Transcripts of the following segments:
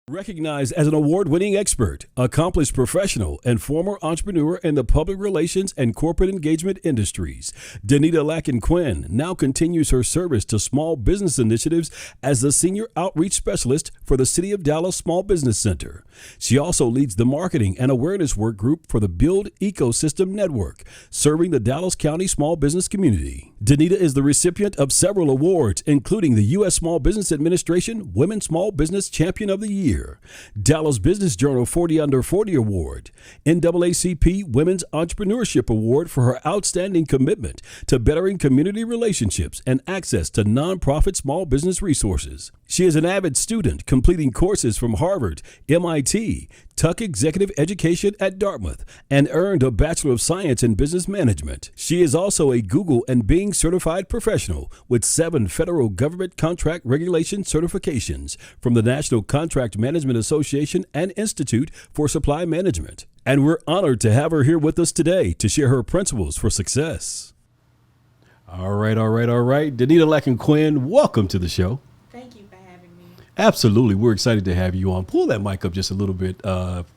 Recognized as an award-winning expert, accomplished professional, and former entrepreneur in the public relations and corporate engagement industries, Denita Lacking-Quinn now continues her service to small business initiatives as the Senior Outreach Specialist for the City of Dallas Small Business Center. She also leads the marketing and awareness work group for the B.U.I.L.D Ecosystem Network, serving the Dallas County small business community. Denita is the recipient of several awards, including the U.S. Small Business Administration Women Small Business Champion of the Year, Dallas Business Journal 40 Under 40 Award, NAACP Women's Entrepreneurship Award for her outstanding commitment to bettering community relationships and access to nonprofit small business resources. She is an avid student, completing courses from Harvard, MIT, Tuck Executive Education at Dartmouth, and earned a Bachelor of Science in Business Management. She is also a Google and Bing certified professional with 7 federal government contract regulation certifications from the National Contract Management Association and Institute for Supply Management. And we're honored to have her here with us today to share her principles for success. All right. Denita Lacking-Quinn, welcome to the show. Thank you for having me. Absolutely. We're excited to have you on. Pull that mic up just a little bit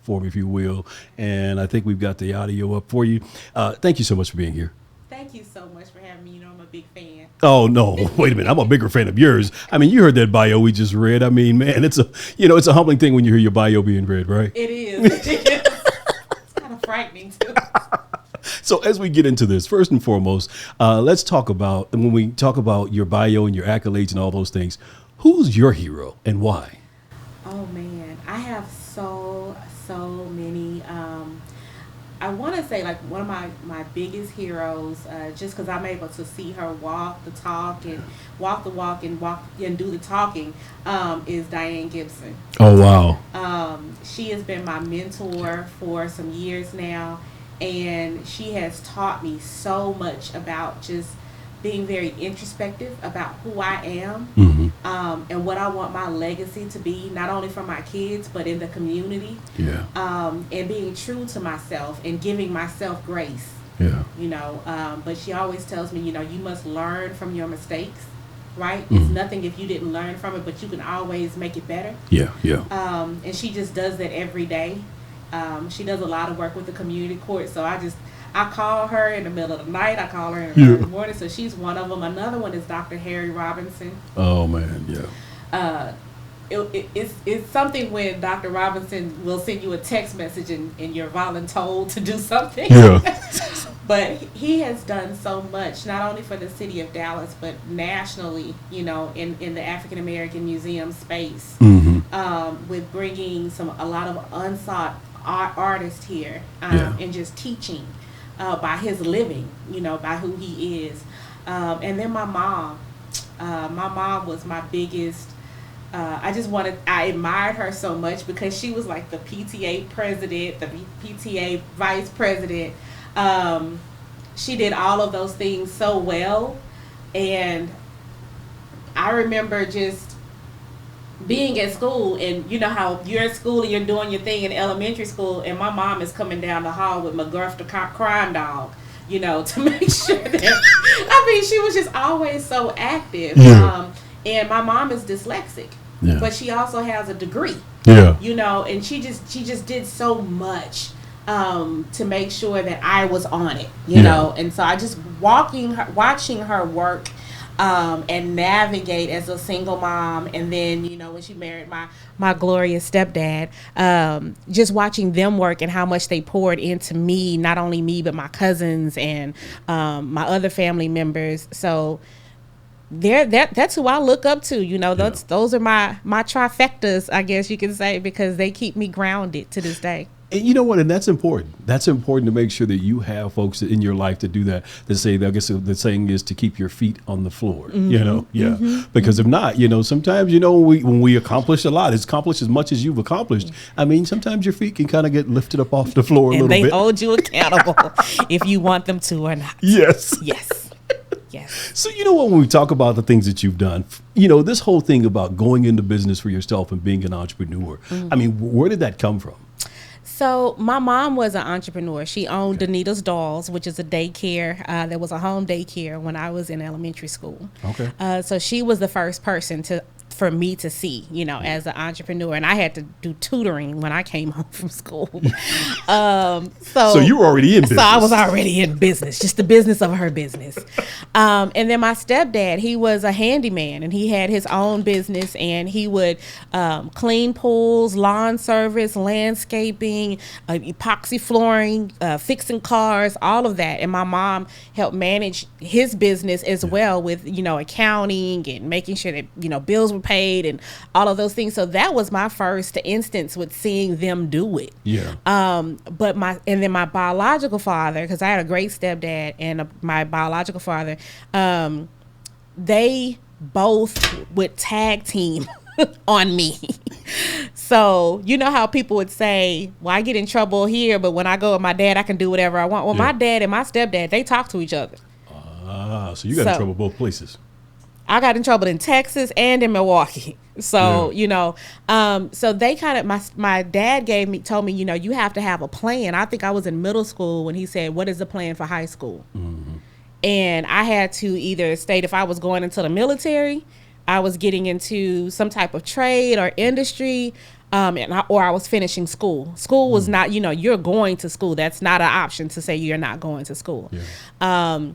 for me, if you will. And I think we've got the audio up for you. Thank you so much for being here. Thank you so much for having me. You know, I'm a big fan. Oh, no, wait a minute. I'm a bigger fan of yours. I mean, you heard that bio we just read. I mean, man, it's a humbling thing when you hear your bio being read, right? It is. It's kind of frightening, too. So as we get into this, first and foremost, let's talk about, when we talk about your bio and your accolades and all those things, who's your hero and why? Oh, man. I have so many. I want to say, like, one of my biggest heroes, just because I'm able to see her walk the talk and walk the walk and do the talking, is Diane Gibson. Oh, wow. She has been my mentor for some years now, and she has taught me so much about just being very introspective about who I am, and what I want my legacy to be, not only for my kids, but in the community. Yeah. And being true to myself and giving myself grace. Yeah. You know, but she always tells me, you know, you must learn from your mistakes, right? It's nothing if you didn't learn from it, but you can always make it better. Yeah. And she just does that every day. She does a lot of work with the community court, so I call her in the middle of the night. I call her in the early morning. So she's one of them. Another one is Dr. Harry Robinson. Oh, man, yeah. It's something when Dr. Robinson will send you a text message and you're voluntold to do something. Yeah. But he has done so much, not only for the city of Dallas, but nationally, you know, in the African American museum space, with bringing a lot of unsought artists here, and just teaching by his living, you know, by who he is. And then my mom was my biggest, I admired her so much because she was like the PTA president, the PTA vice president. She did all of those things so well. And I remember just being at school, and you know how you're at school and you're doing your thing in elementary school, and my mom is coming down the hall with McGruff the crime dog, you know, to make sure that, I mean, she was just always so active. And my mom is dyslexic, but she also has a degree, you know, and she just did so much to make sure that I was on it, you know. And so I just watching her work, and navigate as a single mom, and then, you know, when she married my glorious stepdad, just watching them work and how much they poured into me, not only me but my cousins and my other family members. So that's who I look up to, you know. Those are my trifectas, I guess you can say, because they keep me grounded to this day. And you know what? And that's important. That's important to make sure that you have folks in your life to do that. To say, I guess the saying is to keep your feet on the floor, you know? Yeah. Because if not, you know, sometimes, you know, when we accomplish a lot, it's accomplished as much as you've accomplished. I mean, sometimes your feet can kind of get lifted up off the floor a little bit. And they hold you accountable if you want them to or not. Yes. Yes. So, you know what, when we talk about the things that you've done, you know, this whole thing about going into business for yourself and being an entrepreneur, I mean, where did that come from? So my mom was an entrepreneur. She owned Denita's Dolls, which is a daycare. There was a home daycare when I was in elementary school. Okay. So she was the first person to for me to see, as an entrepreneur. And I had to do tutoring when I came home from school. So you were already in business. So I was already in business, just the business of her business. And then my stepdad, he was a handyman, and he had his own business, and he would clean pools, lawn service, landscaping, epoxy flooring, fixing cars, all of that. And my mom helped manage his business as well with, accounting and making sure that, bills were paid and all of those things. So that was my first instance with seeing them do it. Yeah. And then my biological father, because I had a great stepdad and my biological father, they both would tag team on me. So you know how people would say, well, I get in trouble here, but when I go with my dad, I can do whatever I want. Well, my dad and my stepdad, they talk to each other. So you got in trouble both places. I got in trouble in Texas and in Milwaukee. So, so they kind of, my dad told me, you have to have a plan. I think I was in middle school when he said, what is the plan for high school? Mm-hmm. And I had to either state if I was going into the military, I was getting into some type of trade or industry, or I was finishing school. School was not, you're going to school. That's not an option to say you're not going to school. Yeah.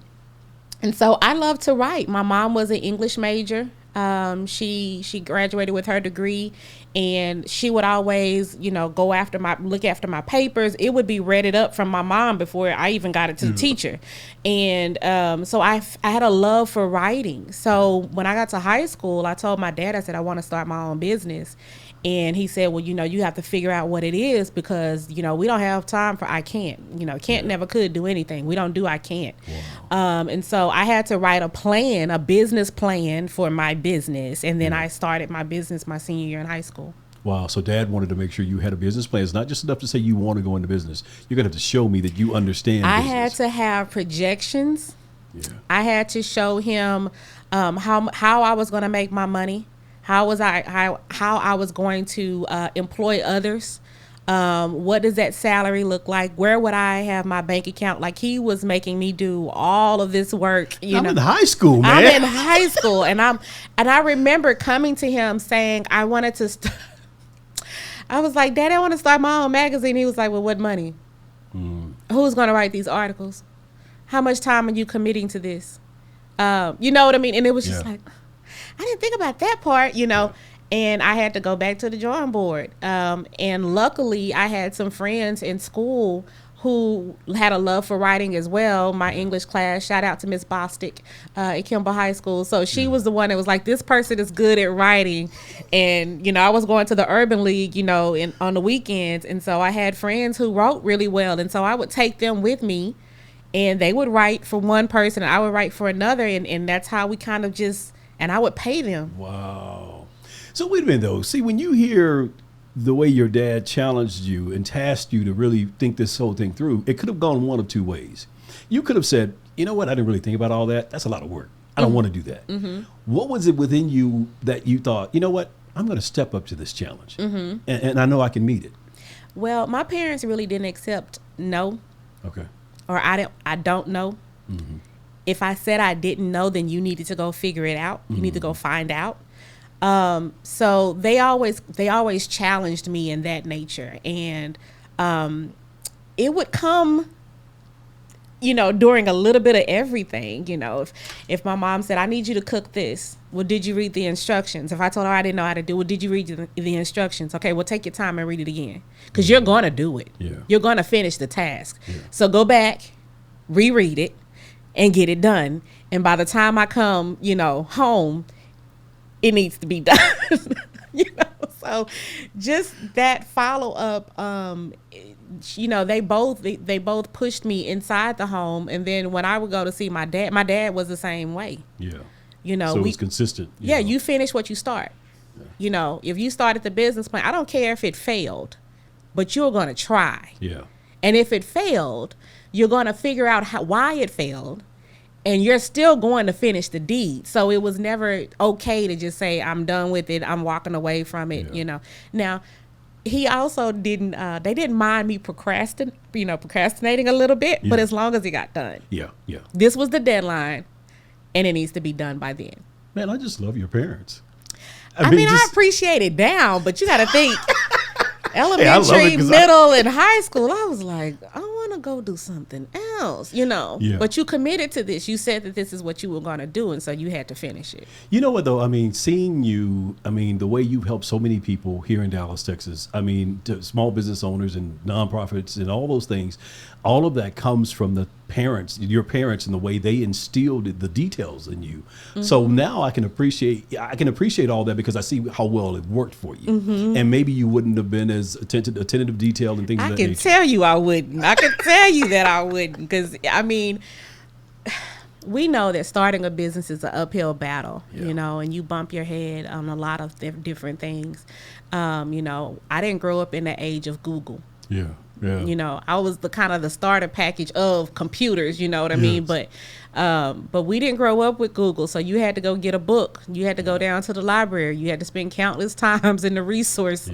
And so I love to write. My mom was an English major. She graduated with her degree, and she would always, look after my papers. It would be read up from my mom before I even got it to the teacher. And so I had a love for writing. So when I got to high school, I told my dad, I said, I want to start my own business. And he said, well, you have to figure out what it is because, we don't have time for I can't. Can't never could do anything. We don't do I can't. Wow. And so I had to write a business plan for my business. And then I started my business my senior year in high school. Wow. So Dad wanted to make sure you had a business plan. It's not just enough to say you want to go into business. You're going to have to show me that you understand business. I had to have projections. Yeah. I had to show him how I was going to make my money. How I was going to employ others. What does that salary look like? Where would I have my bank account? Like he was making me do all of this work. I'm in high school, man. I'm in high school, and I remember coming to him saying I wanted to. I was like, Daddy, I want to start my own magazine. He was like, well, what money? Who's going to write these articles? How much time are you committing to this? You know what I mean? And it was just like. I didn't think about that part, and I had to go back to the drawing board. And luckily, I had some friends in school who had a love for writing as well. My English class, shout out to Miss Bostick at Kimball High School. So she was the one that was like, this person is good at writing. And, I was going to the Urban League, on the weekends. And so I had friends who wrote really well. And so I would take them with me, and they would write for one person, and I would write for another. And that's how we kind of just... And I would pay them. Wow. So wait a minute, though. See, when you hear the way your dad challenged you and tasked you to really think this whole thing through, it could have gone one of two ways. You could have said, you know what, I didn't really think about all that. That's a lot of work. I don't want to do that. Mm-hmm. What was it within you that you thought, you know what, I'm going to step up to this challenge, and I know I can meet it? Well, my parents really didn't accept no. Okay. Or I don't know. Mm-hmm. If I said I didn't know, then you needed to go figure it out. You need to go find out. So they always challenged me in that nature. And it would come, during a little bit of everything. If my mom said, I need you to cook this. Well, did you read the instructions? If I told her I didn't know how to do it, well, did you read the instructions? Okay, well, take your time and read it again. Because you're going to do it. Yeah. You're going to finish the task. Yeah. So go back, reread it, and get it done. And by the time I come, home, it needs to be done. So just that follow up, they both pushed me inside the home. And then when I would go to see my dad was the same way. Yeah. So it was consistent. You finish what you start. Yeah. If you started the business plan, I don't care if it failed, but you're going to try. Yeah. And if it failed, you're going to figure out why it failed, and you're still going to finish the deed. So it was never okay to just say, I'm done with it, I'm walking away from it, Now, he also didn't, they didn't mind me procrastinating a little bit, but as long as it got done. Yeah. This was the deadline, and it needs to be done by then. Man, I just love your parents. I mean, I appreciate it now, but you got to think elementary, middle, and high school. I was like, I want to go do something else, Yeah. But you committed to this. You said that this is what you were going to do, and so you had to finish it. You know what, though? I mean, seeing you, the way you've helped so many people here in Dallas, Texas, to small business owners and nonprofits and all those things, all of that comes from the parents, your parents, and the way they instilled the details in you. Mm-hmm. So now I can appreciate all that because I see how well it worked for you. Mm-hmm. And maybe you wouldn't have been as attentive detail and things of that nature. I can tell you I wouldn't. I can tell you that I wouldn't because, we know that starting a business is an uphill battle, and you bump your head on a lot of different things. I didn't grow up in the age of Google. Yeah. Yeah. I was the starter package of computers, you know what I mean? But we didn't grow up with Google. So you had to go get a book. You had to go down to the library. You had to spend countless times in the resource,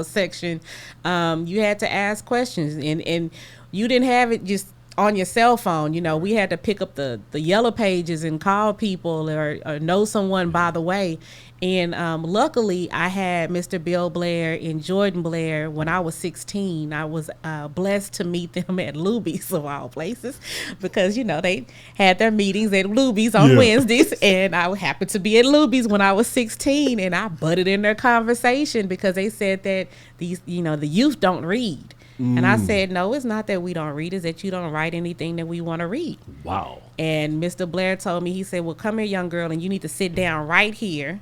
section. You had to ask questions and you didn't have it just on your cell phone. We had to pick up the yellow pages and call people or know someone by the way. And luckily, I had Mr. Bill Blair and Jordan Blair when I was 16. I was blessed to meet them at Luby's, of all places, because, they had their meetings at Luby's on Wednesdays. And I happened to be at Luby's when I was 16. And I butted in their conversation because they said that these, the youth don't read. And I said, no, it's not that we don't read. It's that you don't write anything that we want to read. Wow. And Mr. Blair told me, he said, well, come here, young girl, and you need to sit down right here.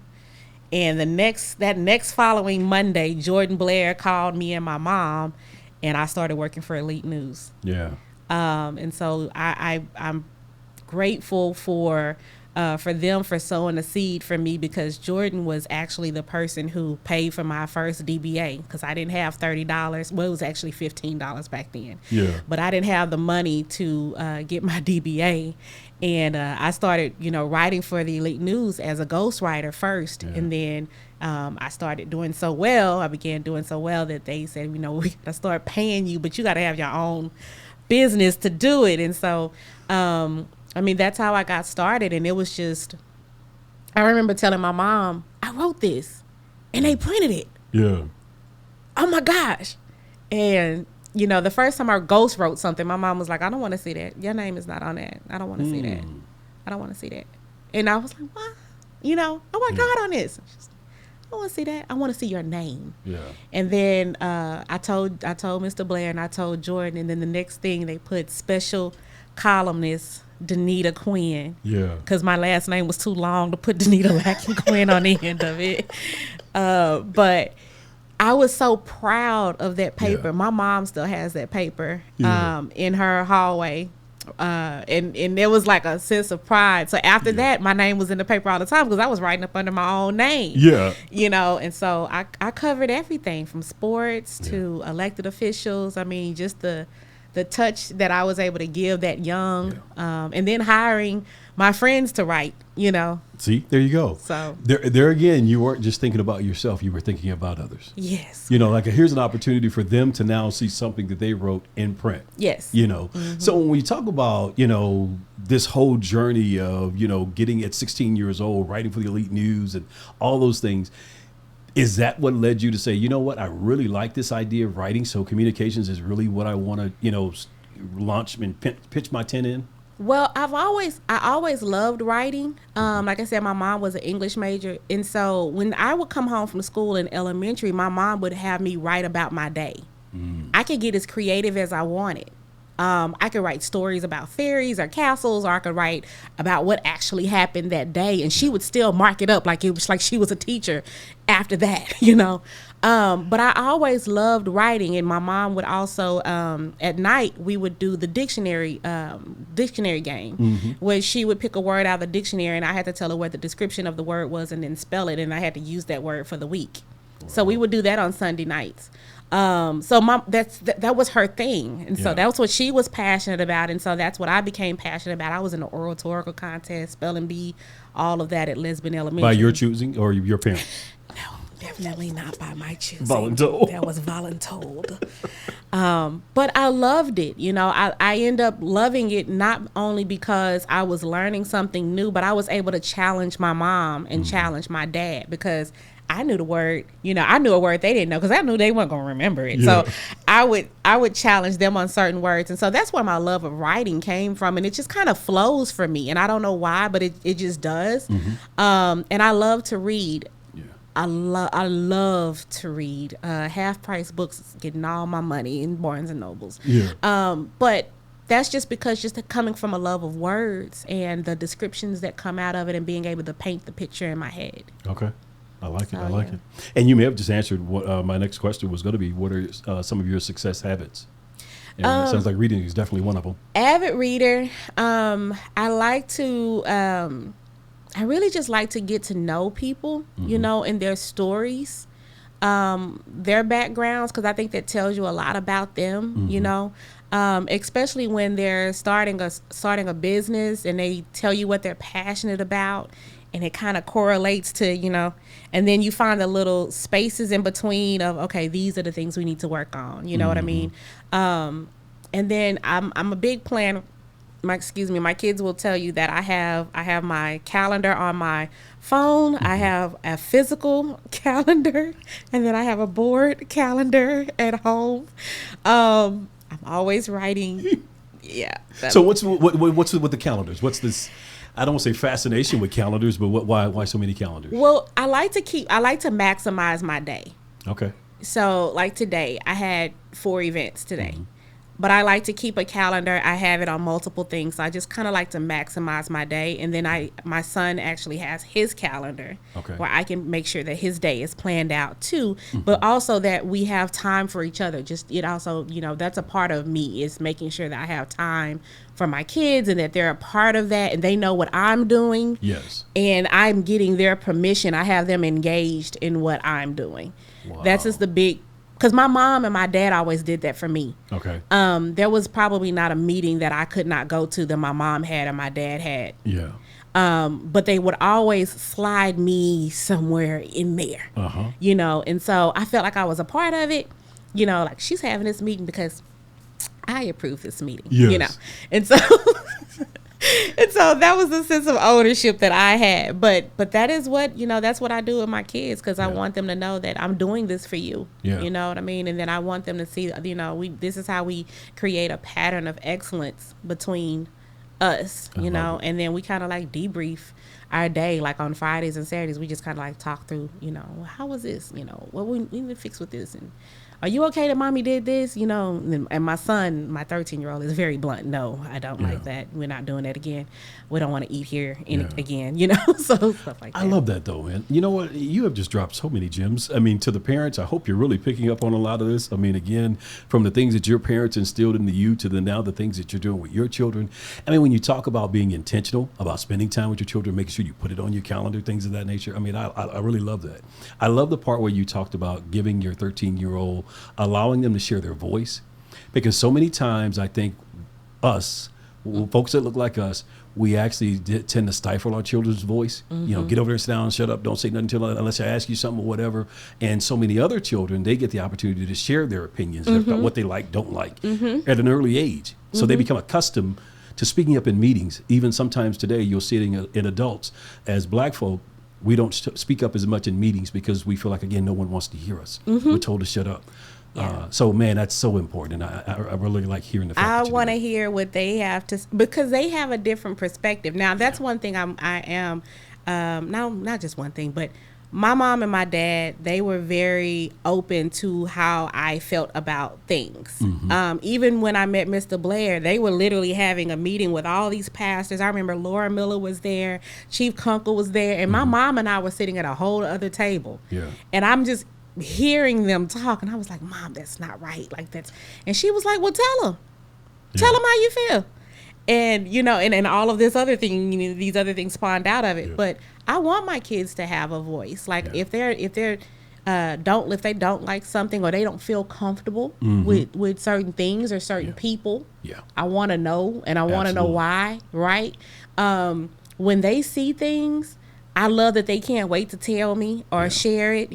And that next following Monday, Jordan Blair called me and my mom, and I started working for Elite News. Yeah. And so I'm grateful for them for sowing the seed for me because Jordan was actually the person who paid for my first DBA because I didn't have $30. Well, it was actually $15 back then. Yeah. But I didn't have the money to get my DBA. And I started, writing for the Elite News as a ghostwriter first. Yeah. And then I started doing so well. I began doing so well that they said, we got to start paying you, but you got to have your own business to do it. And so, that's how I got started. And it was just, I remember telling my mom, I wrote this and they printed it. Yeah. Oh my gosh. And the first time I ghost wrote something, my mom was like, I don't want to see that. Your name is not on that. I don't want to see that. I don't want to see that. And I was like, what? I worked hard on this. She's like, I don't want to see that. I want to see your name. Yeah. And then I told Mr. Blair and I told Jordan. And then the next thing they put special columnist Denita Quinn. Yeah. Because my last name was too long to put Denita Lacking-Quinn on the end of it. But I was so proud of that paper. Yeah. My mom still has that paper in her hallway. And there was like a sense of pride. So after that, my name was in the paper all the time because I was writing up under my own name. Yeah. And so I covered everything from sports to elected officials. Just the touch that I was able to give that young, and then hiring my friends to write, See, there you go. So there again, you weren't just thinking about yourself, you were thinking about others. Yes. Here's an opportunity for them to now see something that they wrote in print. Yes. Mm-hmm. So when we talk about, this whole journey of, getting at 16 years old, writing for the Elite News and all those things, is that what led you to say, you know what, I really like this idea of writing, so communications is really what I want to, launch and pitch my tent in? Well, I always loved writing. Like I said, my mom was an English major. And so when I would come home from school in elementary, my mom would have me write about my day. I could get as creative as I wanted. I could write stories about fairies or castles, or I could write about what actually happened that day. And she would still mark it up like it was like she was a teacher after that, But I always loved writing. And my mom would also, at night, we would do the dictionary game, where she would pick a word out of the dictionary and I had to tell her what the description of the word was and then spell it. And I had to use that word for the week. Wow. So we would do that on Sunday nights. So that was her thing. And so that was what she was passionate about. And so that's what I became passionate about. I was in the oratorical contest, spelling bee, all of that at Lisbon Elementary. By your choosing or your parents? No, definitely not by my choosing. Voluntold. That was voluntold. But I loved it. I end up loving it not only because I was learning something new, but I was able to challenge my mom and challenge my dad, because I knew the word. I knew a word they didn't know, because I knew they weren't going to remember it. Yeah. So I would challenge them on certain words. And so that's where my love of writing came from. And it just kind of flows for me. And I don't know why, but it just does. And I love to read. I love to read. Half price books, getting all my money in Barnes and Nobles. But that's just because coming from a love of words and the descriptions that come out of it, and being able to paint the picture in my head. Okay. I like it. I like it. And you may have just answered what my next question was going to be. What are some of your success habits? And it sounds like reading is definitely one of them. Avid reader. I really just like to get to know people, and their stories, their backgrounds, because I think that tells you a lot about them, especially when they're starting a business and they tell you what they're passionate about, and it kind of correlates to, and then you find the little spaces in between of, okay, these are the things we need to work on. You know what I mean? And then I'm a big planner. My kids will tell you that I have my calendar on my phone. I have a physical calendar, and then I have a board calendar at home. I'm always writing. Yeah. So what's with the calendars? What's this? I don't want to say fascination with calendars, but why so many calendars? Well, I like to maximize my day. Okay. So like today, I had 4 events today. But I like to keep a calendar. I have it on multiple things. So I just kind of like to maximize my day. And then my son actually has his calendar, where I can make sure that his day is planned out too. But also that we have time for each other. Just it also, that's a part of me, is making sure that I have time for my kids, and that they're a part of that, and they know what I'm doing. Yes. And I'm getting their permission. I have them engaged in what I'm doing. Wow. That's just the big. Because my mom and my dad always did that for me. Okay. There was probably not a meeting that I could not go to that my mom had or my dad had. Yeah. But they would always slide me somewhere in there. And so I felt like I was a part of it. Like, she's having this meeting because I approved this meeting. Yes. And so and so that was the sense of ownership that I had. But that is what, that's what I do with my kids, because I want them to know that I'm doing this for you. Yeah. You know what I mean? And then I want them to see, this is how we create a pattern of excellence between us, and then we kind of like debrief our day, like on Fridays and Saturdays. We just kind of like talk through, how was this? What we need to fix with this, and are you okay that mommy did this? And my son, my 13-year-old, is very blunt. No, I don't like that. We're not doing that again. We don't want to eat here again, so stuff like that. I love that though, man. You know what? You have just dropped so many gems. I mean, to the parents, I hope you're really picking up on a lot of this. I mean, again, from the things that your parents instilled into you to now the things that you're doing with your children. I mean, when you talk about being intentional, about spending time with your children, making sure you put it on your calendar, things of that nature. I mean, I really love that. I love the part where you talked about giving your 13-year-old, allowing them to share their voice, because so many times I think folks that look like us, we actually tend to stifle our children's voice. Get over there, sit down, shut up, don't say nothing unless I ask you something or whatever. And so many other children, they get the opportunity to share their opinions about what they like, don't like at an early age. So they become accustomed to speaking up in meetings. Even sometimes today, you'll see it in adults. As Black folk, we don't speak up as much in meetings because we feel like, again, no one wants to hear us. We're told to shut up. Yeah. So, man, that's so important. I really like hearing the fact I want to hear what they have to, because they have a different perspective. Now, that's one thing I am, not just one thing, but my mom and my dad, they were very open to how I felt about things. Even when I met Mr. Blair, they were literally having a meeting with all these pastors. I remember Laura Miller was there, Chief Kunkel was there, and my mom and I were sitting at a whole other table. Yeah. And I'm just hearing them talk, and I was like, Mom, that's not right. Like, that's, and she was like, well, tell them how you feel. And, and all of this other thing, these other things spawned out of it. Yeah. But I want my kids to have a voice. Like, if they don't like something, or they don't feel comfortable with certain things or certain people, I want to know, and I want to know why, right? When they see things, I love that they can't wait to tell me or share it,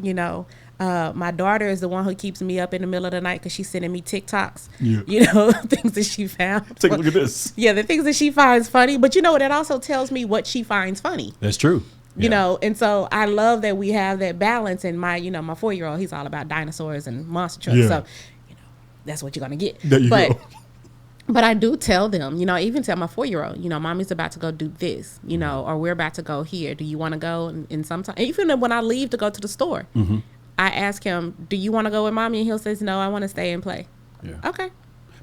My daughter is the one who keeps me up in the middle of the night because she's sending me TikToks, Yeah. things that she found. Take a look at this. Yeah, the things that she finds funny. But that also tells me what she finds funny. That's true. And so I love that we have that balance. And my 4-year-old, he's all about dinosaurs and monster trucks. Yeah. So, that's what you're going to get. There you go. But I do tell them, even tell my 4-year-old, mommy's about to go do this, or we're about to go here. Do you want to go? And sometimes, even when I leave to go to the store, I ask him, do you want to go with mommy? And he'll say, no, I want to stay and play. Yeah. Okay.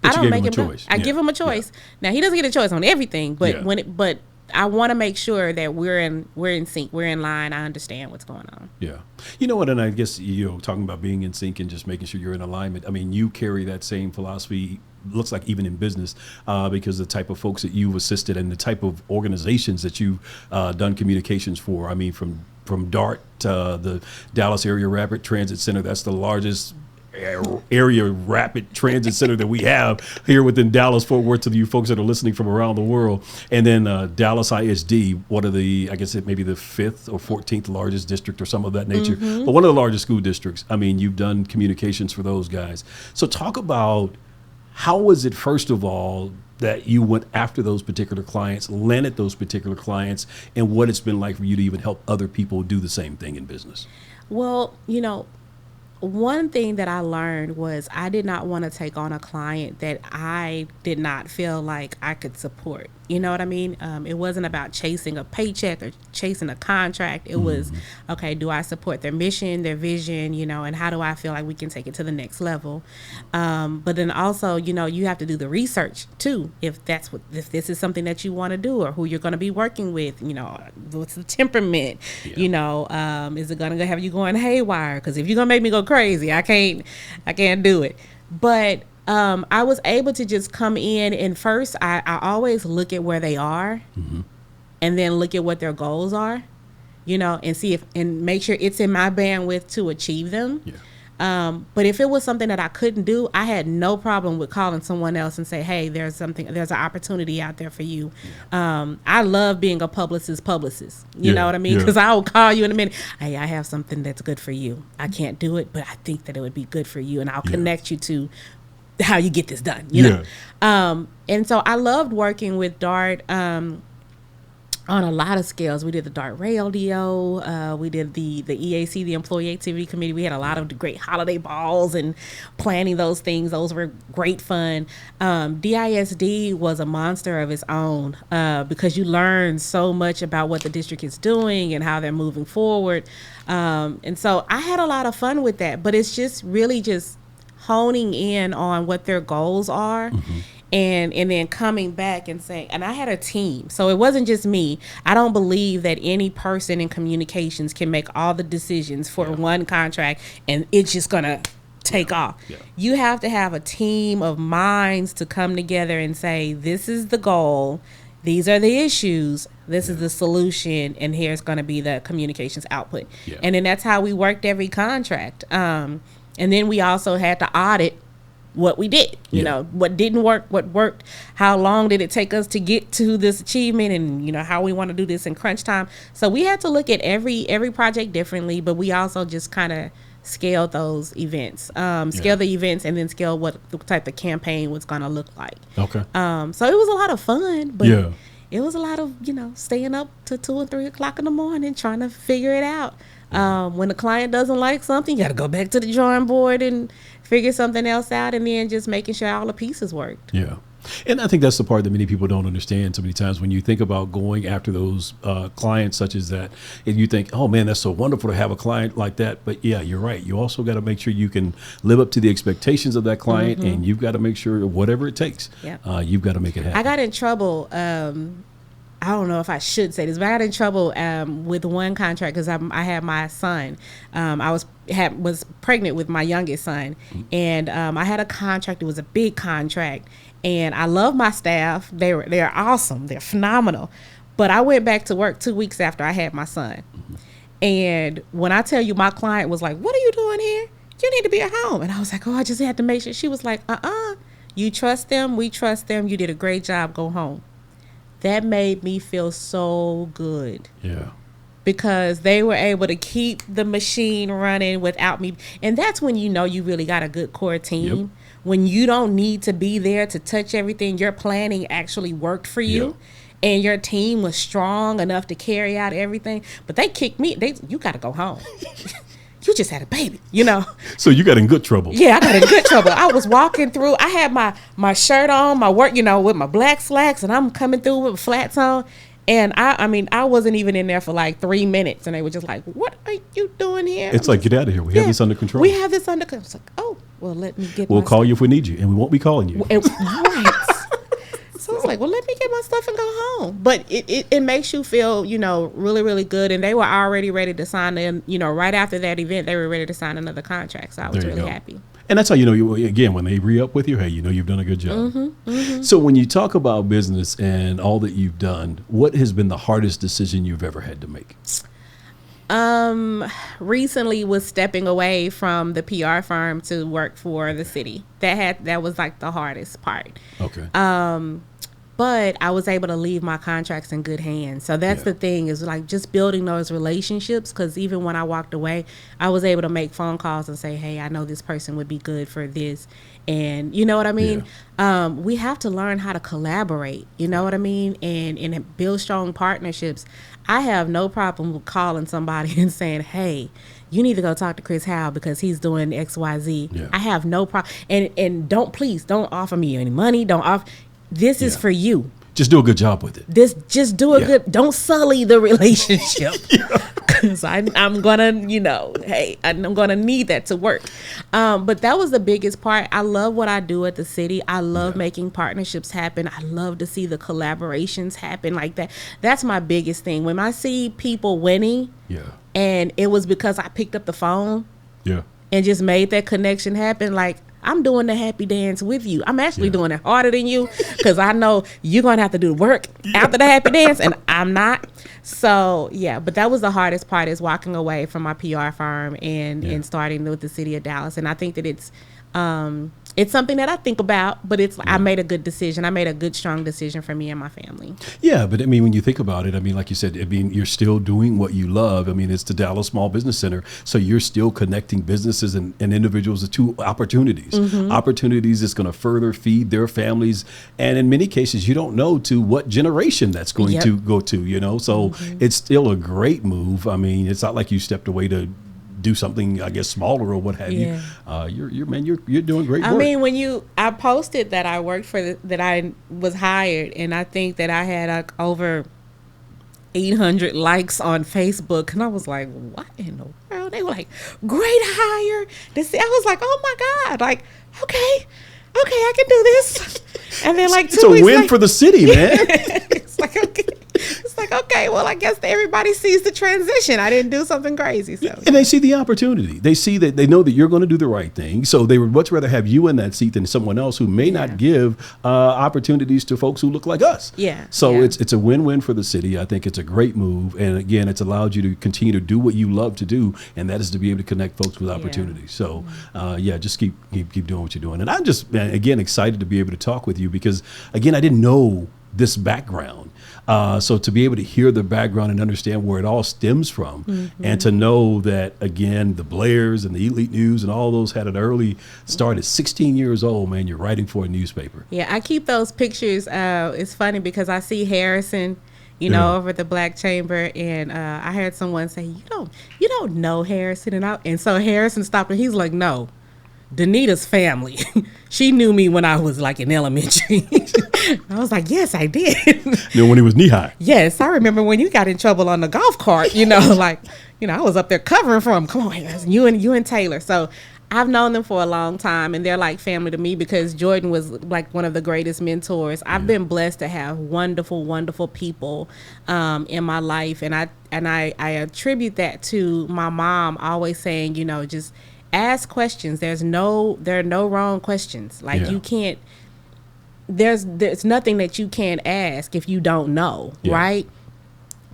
But I don't make him choice. I give him a choice. Now, he doesn't get a choice on everything, but but I want to make sure that we're in sync, we're in line. I understand what's going on. Yeah. You know what? And I guess, talking about being in sync and just making sure you're in alignment. I mean, you carry that same philosophy, looks like even in business, because the type of folks that you've assisted and the type of organizations that you've done communications for. I mean, from DART, the Dallas Area Rapid Transit Center, that's the largest area rapid transit center that we have here within Dallas Fort Worth, to you folks that are listening from around the world. And then Dallas ISD, one of the, I guess it may be the 5th or 14th largest district or some of that nature, but one of the largest school districts. I mean, you've done communications for those guys. So talk about, how was it, first of all, that you went after those particular clients, landed those particular clients, and what it's been like for you to even help other people do the same thing in business? Well, one thing that I learned was I did not want to take on a client that I did not feel like I could support. You know what I mean? It wasn't about chasing a paycheck or chasing a contract. It was, okay, do I support their mission, their vision, and how do I feel like we can take it to the next level? But then also, you have to do the research too. If this is something that you want to do, or who you're going to be working with, what's the temperament, is it going to have you going haywire? Because if you're going to make me go crazy, I can't do it. But I was able to just come in, and first I always look at where they are, and then look at what their goals are, and see and make sure it's in my bandwidth to achieve them. Yeah. But if it was something that I couldn't do, I had no problem with calling someone else and say, hey, there's an opportunity out there for you. Yeah. I love being a publicist's publicist. You know what I mean? Because I will call you in a minute. Hey, I have something that's good for you. I can't do it, but I think that it would be good for you. And I'll connect you to how you get this done, know? And so I loved working with DART on a lot of scales. We did the DART Rail DO. We did the EAC, the Employee Activity Committee. We had a lot of great holiday balls and planning those things. Those were great fun. DISD was a monster of its own because you learn so much about what the district is doing and how they're moving forward. And so I had a lot of fun with that, but it's just really just honing in on what their goals are, and then coming back and saying, and I had a team, so it wasn't just me. I don't believe that any person in communications can make all the decisions for one contract and it's just gonna take off. You have to have a team of minds to come together and say, this is the goal, these are the issues, this is the solution, and here's going to be the communications output. And then that's how we worked every contract. And then we also had to audit what we did, what didn't work, what worked, how long did it take us to get to this achievement, and, how we want to do this in crunch time. So we had to look at every project differently, but we also just kind of scaled those events, scale the events, and then scale what the type of campaign was going to look like. Okay. So it was a lot of fun, but it was a lot of, staying up to 2 or 3 o'clock in the morning trying to figure it out. When the client doesn't like something, you got to go back to the drawing board and figure something else out, and then just making sure all the pieces worked. Yeah. And I think that's the part that many people don't understand so many times when you think about going after those clients such as that, and you think, oh man, that's so wonderful to have a client like that. But yeah, you're right. You also got to make sure you can live up to the expectations of that client, and you've got to make sure whatever it takes, you've got to make it happen. I got in trouble. I don't know if I should say this, but I got in trouble with one contract because I had my son. I was pregnant with my youngest son, and I had a contract. It was a big contract, and I love my staff. They're awesome. They're phenomenal. But I went back to work 2 weeks after I had my son, and when I tell you, my client was like, "What are you doing here? You need to be at home." And I was like, "Oh, I just had to make sure." She was like, "You trust them. We trust them. You did a great job. Go home." That made me feel so good. Yeah. because they were able to keep the machine running without me. And that's when you know you really got a good core team. Yep. When you don't need to be there to touch everything, your planning actually worked for you. Yep. And your team was strong enough to carry out everything. But they kicked me. You got to go home. You just had a baby, you know. So you got in good trouble. Yeah, I got in good trouble. I was walking through. I had my shirt on, my work, you know, with my black slacks, and I'm coming through with flats on. And I wasn't even in there for like 3 minutes, and they were just like, "What are you doing here?" It's like, get out of here. We have this under control. We have this under control. It's like, oh, well, let me get. We'll call you if we need you, and we won't be calling you. Right. So it's like, well, let me get my stuff and go home. But it makes you feel, you know, really, really good. And they were already ready to sign in, you know, right after that event, they were ready to sign another contract. So I was really happy. And that's how you know, again, when they re-up with you, hey, you know you've done a good job. So when you talk about business and all that you've done, what has been the hardest decision you've ever had to make? Recently was stepping away from the PR firm to work for the city. That was like the hardest part. Okay. But I was able to leave my contracts in good hands. So that's the thing, is like just building those relationships. Because even when I walked away, I was able to make phone calls and say, hey, I know this person would be good for this. And you know what I mean? Yeah. We have to learn how to collaborate, you know what I mean? And build strong partnerships. I have no problem with calling somebody and saying, hey, you need to go talk to Chris Howe because he's doing XYZ. Yeah. I have no problem. And don't offer me any money. This is for you. Just do a good job with it. Just do a good, don't sully the relationship. Because I'm gonna, you know, hey, I'm gonna need that to work. But that was the biggest part. I love what I do at the city. I love making partnerships happen. I love to see the collaborations happen like that. That's my biggest thing. When I see people winning, and it was because I picked up the phone, and just made that connection happen, like, I'm doing the happy dance with you. I'm actually doing it harder than you because I know you're going to have to do the work after the happy dance, and I'm not. So, but that was the hardest part, is walking away from my PR firm and starting with the city of Dallas. And I think that it's something that I think about, but I made a good decision. I made a good, strong decision for me and my family. Yeah, but I mean, when you think about it, I mean, like you said, I mean, you're still doing what you love. I mean, it's the Dallas Small Business Center, so you're still connecting businesses and individuals to opportunities. Opportunities that's going to further feed their families, and in many cases, you don't know to what generation that's going to go to. You know, so it's still a great move. I mean, it's not like you stepped away to do something, I guess, smaller or what have you. You're doing great work. I mean, I posted that I worked that I was hired, and I think that I had over 800 likes on Facebook, and I was like, what in the world? They were like, great hire. I was like, oh my God, like, okay, I can do this. And then like 2 weeks, it's a win for the city, man. It's like, okay. It's like, okay, well, I guess everybody sees the transition. I didn't do something crazy. So. And they see the opportunity. They see that, they know that you're going to do the right thing. So they would much rather have you in that seat than someone else who may not give opportunities to folks who look like us. Yeah. So it's a win-win for the city. I think it's a great move. And again, it's allowed you to continue to do what you love to do, and that is to be able to connect folks with opportunities. So just keep doing what you're doing. And I'm just, again, excited to be able to talk with you because, again, I didn't know this background. So to be able to hear the background and understand where it all stems from, and to know that, again, the Blairs and the Elite News and all those had an early start at 16 years old, man, you're writing for a newspaper. Yeah, I keep those pictures. It's funny because I see Harrison, over at the Black Chamber, and I heard someone say, you don't know Harrison, and so Harrison stopped and he's like, no. Denita's family. She knew me when I was like in elementary. I was like, yes, I did. When he was knee high. Yes, I remember when you got in trouble on the golf cart, I was up there covering for him. Come on, you and Taylor. So I've known them for a long time, and they're like family to me because Jordan was like one of the greatest mentors. I've been blessed to have wonderful, wonderful people in my life, and I attribute that to my mom always saying, just ask questions. There are no wrong questions. Like you can't. There's nothing that you can't ask if you don't know, right?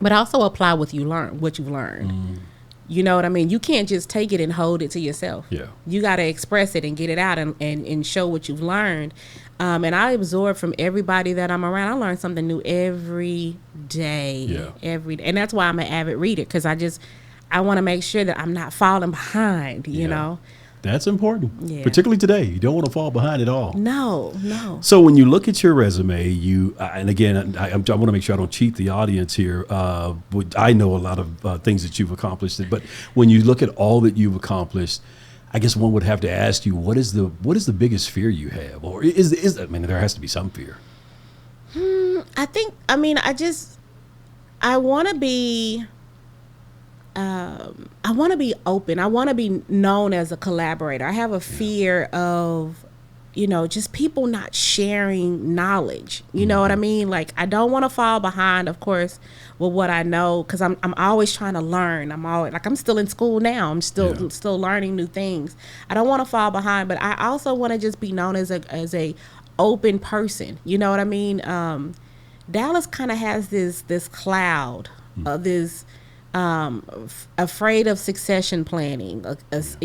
But also apply what you've learned. You know what I mean? You can't just take it and hold it to yourself. Yeah. You got to express it and get it out and show what you've learned. And I absorb from everybody that I'm around. I learn something new every day. Yeah. Every day. And that's why I'm an avid reader, because I want to make sure that I'm not falling behind, you know? That's important, Yeah. particularly today. You don't want to fall behind at all. No. So when you look at your resume, and again, I want to make sure I don't cheat the audience here. I know a lot of things that you've accomplished, but when you look at all that you've accomplished, I guess one would have to ask you, what is the biggest fear you have, or is I mean, there has to be some fear. I want to be. I want to be open. I want to be known as a collaborator. I have a fear of, just people not sharing knowledge. You know what I mean? Like, I don't want to fall behind, of course, with what I know, because I'm always trying to learn. I'm still in school now. I'm still learning new things. I don't want to fall behind, but I also want to just be known as a open person. You know what I mean? Dallas kind of has this cloud of this. Afraid of succession planning,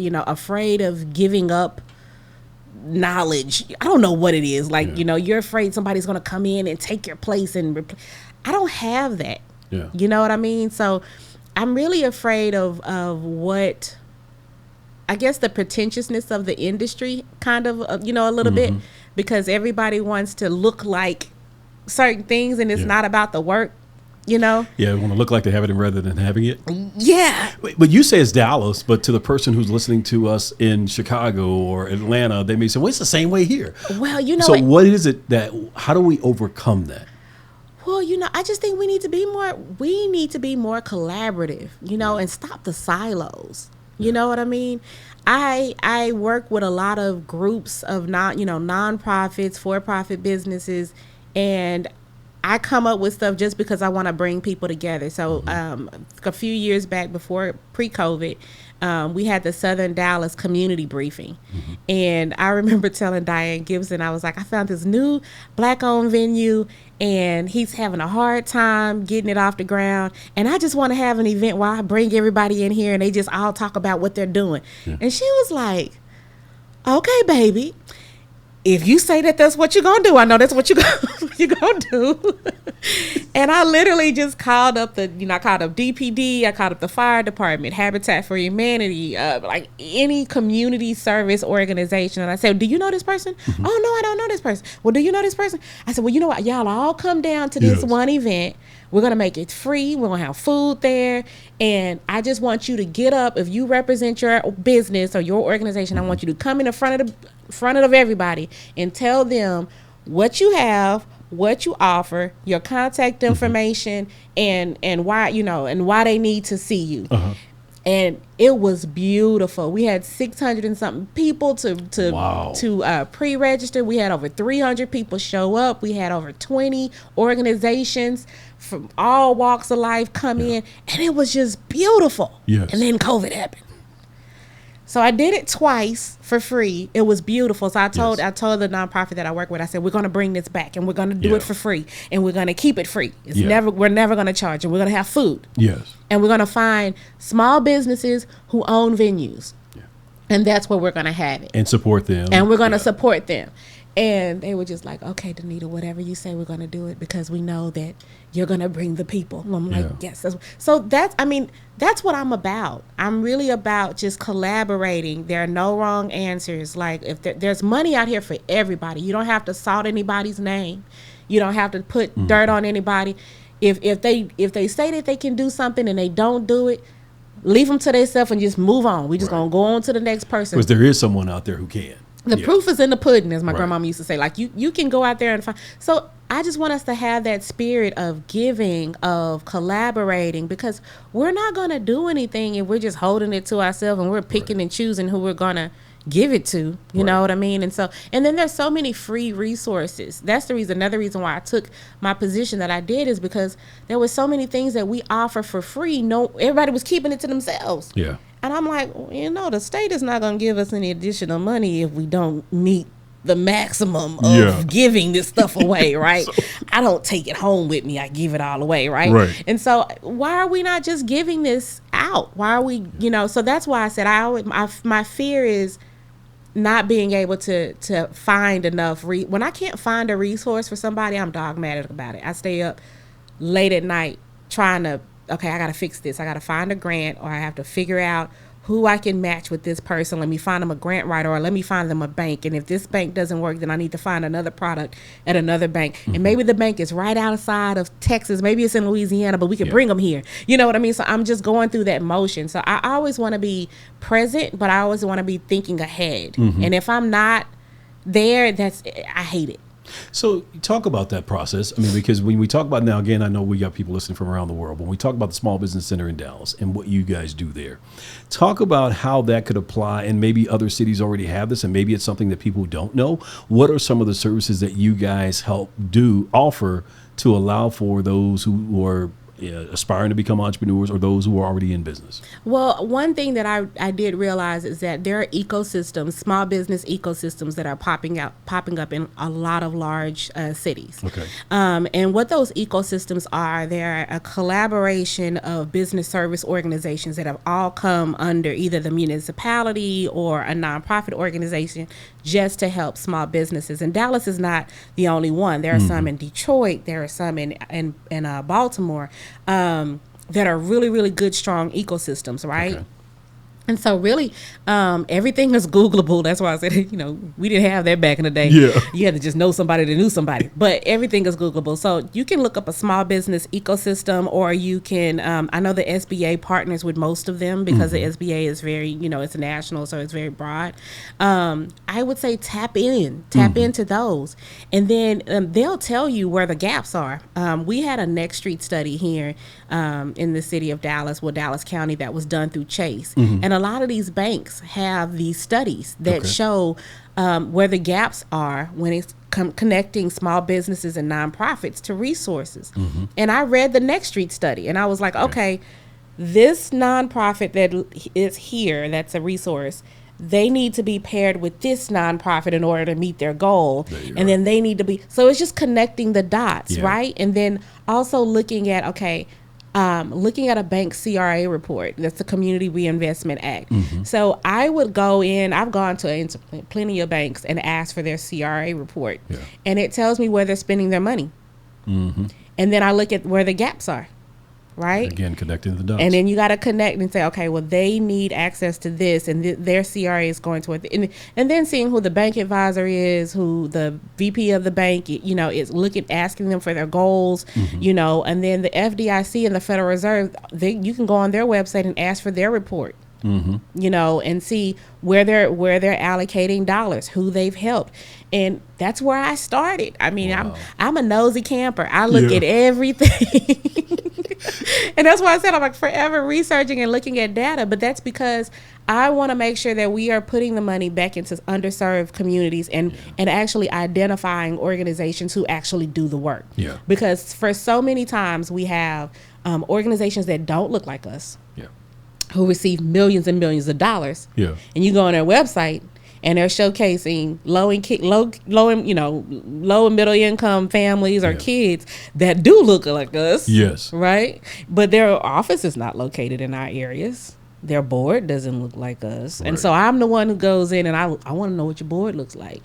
afraid of giving up knowledge. I don't know what it is. Like, you're afraid somebody's going to come in and take your place. I don't have that. Yeah. You know what I mean? So I'm really afraid of what, I guess, the pretentiousness of the industry kind of, a little bit, because everybody wants to look like certain things, and it's not about the work. Yeah, we want to look like they have it rather than having it. Yeah. But you say it's Dallas, but to the person who's listening to us in Chicago or Atlanta, they may say, well, it's the same way here. Well, So what is it how do we overcome that? Well, I just think we need to be more collaborative, and stop the silos. You know what I mean? I work with a lot of groups of nonprofits, for-profit businesses, and I come up with stuff just because I want to bring people together. So a few years back, before pre-COVID, we had the Southern Dallas community briefing. And I remember telling Diane Gibson, I was like, I found this new Black-owned venue, and he's having a hard time getting it off the ground. And I just want to have an event where I bring everybody in here and they just all talk about what they're doing. Yeah. And she was like, okay, baby. If you say that that's what you're going to do, I know that's what you're going to do. And I literally just called up I called up DPD, I called up the fire department, Habitat for Humanity, like any community service organization. And I said, do you know this person? Oh, no, I don't know this person. Well, do you know this person? I said, well, you know what? Y'all all come down to this one event. We're going to make it free. We're going to have food there. And I just want you to get up. If you represent your business or your organization, I want you to come in the front of everybody and tell them what you have, what you offer, your contact information, and why, and why they need to see you. And it was beautiful. We had 600 and something people to pre-register. We had over 300 people show up. We had over 20 organizations from all walks of life come in, and it was just beautiful. Yes. And then COVID happened. So I did it twice for free. It was beautiful. So I told the nonprofit that I work with, I said, we're going to bring this back, and we're going to do it for free, and we're going to keep it free. We're never going to charge, and we're going to have food. Yes. And we're going to find small businesses who own venues. Yeah. And that's where we're going to have it. And support them. And we're going to support them. And they were just like, okay, Denita, whatever you say, we're going to do it because we know that you're going to bring the people. And I'm like, yes. So that's what I'm about. I'm really about just collaborating. There are no wrong answers. Like, if there's money out here for everybody. You don't have to salt anybody's name. You don't have to put dirt on anybody. If they say that they can do something and they don't do it, leave them to themselves and just move on. We're just going to go on to the next person. Because there is someone out there who can. The proof is in the pudding, as my grandmama used to say. Like, you can go out there and find. So I just want us to have that spirit of giving, of collaborating, because we're not going to do anything if we're just holding it to ourselves and we're picking and choosing who we're going to give it to. You know what I mean? And then there's so many free resources. That's the reason. Another reason why I took my position that I did is because there were so many things that we offer for free. Everybody was keeping it to themselves. Yeah. And I'm like, the state is not going to give us any additional money if we don't meet the maximum of giving this stuff away, right? I don't take it home with me. I give it all away, right? And so why are we not just giving this out? Why are we, so that's why I said my fear is not being able to find enough. When I can't find a resource for somebody, I'm dogmatic about it. I stay up late at night trying to, okay, I got to fix this. I got to find a grant, or I have to figure out who I can match with this person. Let me find them a grant writer, or let me find them a bank. And if this bank doesn't work, then I need to find another product at another bank. Mm-hmm. And maybe the bank is right outside of Texas. Maybe it's in Louisiana, but we can bring them here. You know what I mean? So I'm just going through that motion. So I always want to be present, but I always want to be thinking ahead. Mm-hmm. And if I'm not there, I hate it. So talk about that process. I mean, because when we talk about, now again, I know we got people listening from around the world, but when we talk about the Small Business Center in Dallas and what you guys do there, talk about how that could apply, and maybe other cities already have this, and maybe it's something that people don't know. What are some of the services that you guys offer to allow for those who are aspiring to become entrepreneurs, or those who are already in business? Well, one thing that I did realize is that there are ecosystems, small business ecosystems, that are popping up in a lot of large cities. Okay. And what those ecosystems are, they're a collaboration of business service organizations that have all come under either the municipality or a nonprofit organization just to help small businesses. And Dallas is not the only one. There are some in Detroit. There are some in Baltimore that are really, really good, strong ecosystems, right? Okay. And so really, everything is Googleable. That's why I said, we didn't have that back in the day. Yeah. You had to just know somebody that knew somebody. But everything is Googleable. So you can look up a small business ecosystem, or you can, I know the SBA partners with most of them, because the SBA is very, it's national, so it's very broad. I would say tap into those. And then they'll tell you where the gaps are. We had a Next Street study here in the city of Dallas, Dallas County, that was done through Chase. And a lot of these banks have these studies that show where the gaps are when it's connecting small businesses and nonprofits to resources. And I read the Next Street study, and I was like, okay, this nonprofit that is here, that's a resource, they need to be paired with this nonprofit in order to meet their goal. And then they need to be, so it's just connecting the dots, right? And then also looking at, looking at a bank CRA report. That's the Community Reinvestment Act. So I would go in, I've gone to plenty of banks and asked for their CRA report. And it tells me where they're spending their money. And then I look at where the gaps are, right? Again, connecting the dots. And then you got to connect and say, okay, well, they need access to this, and their CRA is going to it. And then seeing who the bank advisor is, who the VP of the bank, is asking them for their goals, and then the FDIC and the Federal Reserve, you can go on their website and ask for their report. And see where they're allocating dollars, who they've helped. And that's where I started. I mean, I'm a nosy camper. I look at everything. And that's why I said I'm like forever researching and looking at data. But that's because I want to make sure that we are putting the money back into underserved communities and actually identifying organizations who actually do the work. Because for so many times we have organizations that don't look like us, who receive millions and millions of dollars. And you go on their website and they're showcasing low and middle income families or kids that do look like us. Right? But their office is not located in our areas. Their board doesn't look like us. And so I'm the one who goes in and I want to know what your board looks like.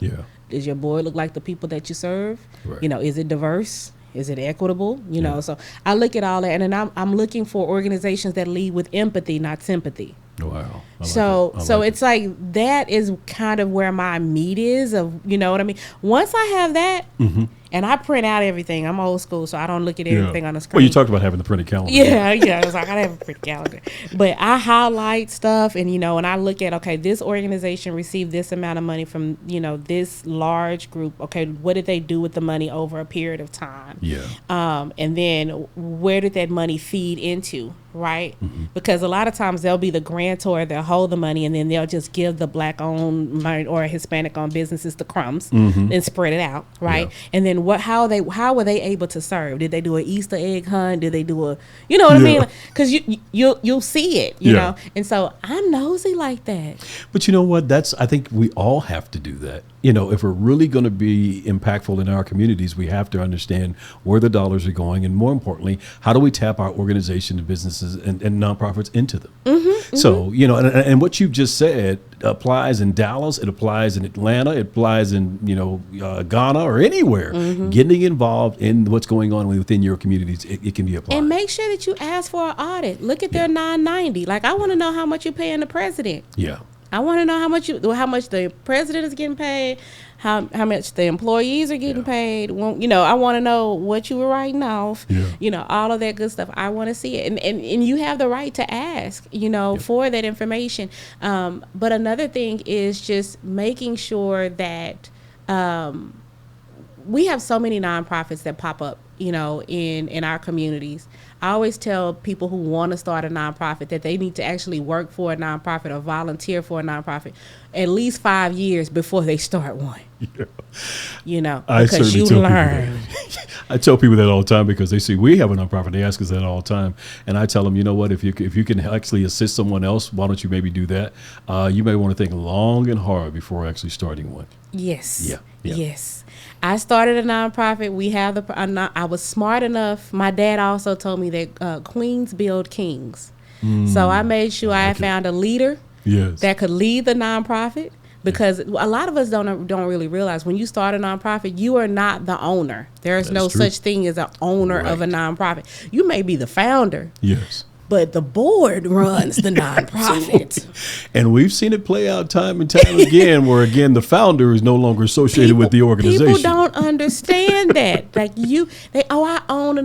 Does your board look like the people that you serve? Is it diverse? Is it equitable? So I look at all that, and then I'm looking for organizations that lead with empathy, not sympathy. Wow. So it's like that is kind of where my meat is of, you know what I mean? Once I have that, and I print out everything. I'm old school, so I don't look at everything on the screen. Well, you talked about having the printed calendar. I was like, I gotta have a printed calendar. But I highlight stuff, and and I look at, okay, this organization received this amount of money from, this large group. Okay, what did they do with the money over a period of time? And then where did that money feed into? Right? Because a lot of times they'll be the grantor, they'll hold the money, and then they'll just give the Black-owned or Hispanic-owned businesses the crumbs and spread it out, right? And then how were they able to serve? Did they do an Easter egg hunt? Did they do a, you know what I mean? Because you'll see it, you know? And so I'm nosy like that. But you know what? I think we all have to do that. if we're really going to be impactful in our communities, we have to understand where the dollars are going, and more importantly, how do we tap our organizations, businesses, and nonprofits into them. So, and what you've just said applies in Dallas, it applies in Atlanta, it applies in, Ghana or anywhere. Getting involved in what's going on within your communities, it can be applied. And make sure that you ask for an audit. Look at their 990. Like, I want to know how much you're paying the president. Yeah. I want to know how much the president is getting paid, how much the employees are getting paid. Well, I want to know what you were writing off. All of that good stuff. I want to see it, and you have the right to ask, for that information. But another thing is just making sure that we have so many nonprofits that pop up, in our communities. I always tell people who want to start a nonprofit that they need to actually work for a nonprofit or volunteer for a nonprofit at least 5 years before they start one. Because you learn. I tell people that all the time because they see we have a nonprofit. They ask us that all the time, and I tell them, you know what? If you can actually assist someone else, why don't you maybe do that? You may want to think long and hard before actually starting one. Yes. Yeah. Yes. I started a nonprofit. We have I was smart enough. My dad also told me that queens build kings. So I made sure I found a leader that could lead the nonprofit, because a lot of us don't really realize when you start a nonprofit, you are not the owner. There is no such thing as an owner of a nonprofit. You may be the founder. Yes. But the board runs the nonprofit. And we've seen it play out time and time again, where again the founder is no longer associated with the organization. People don't understand that. Like I own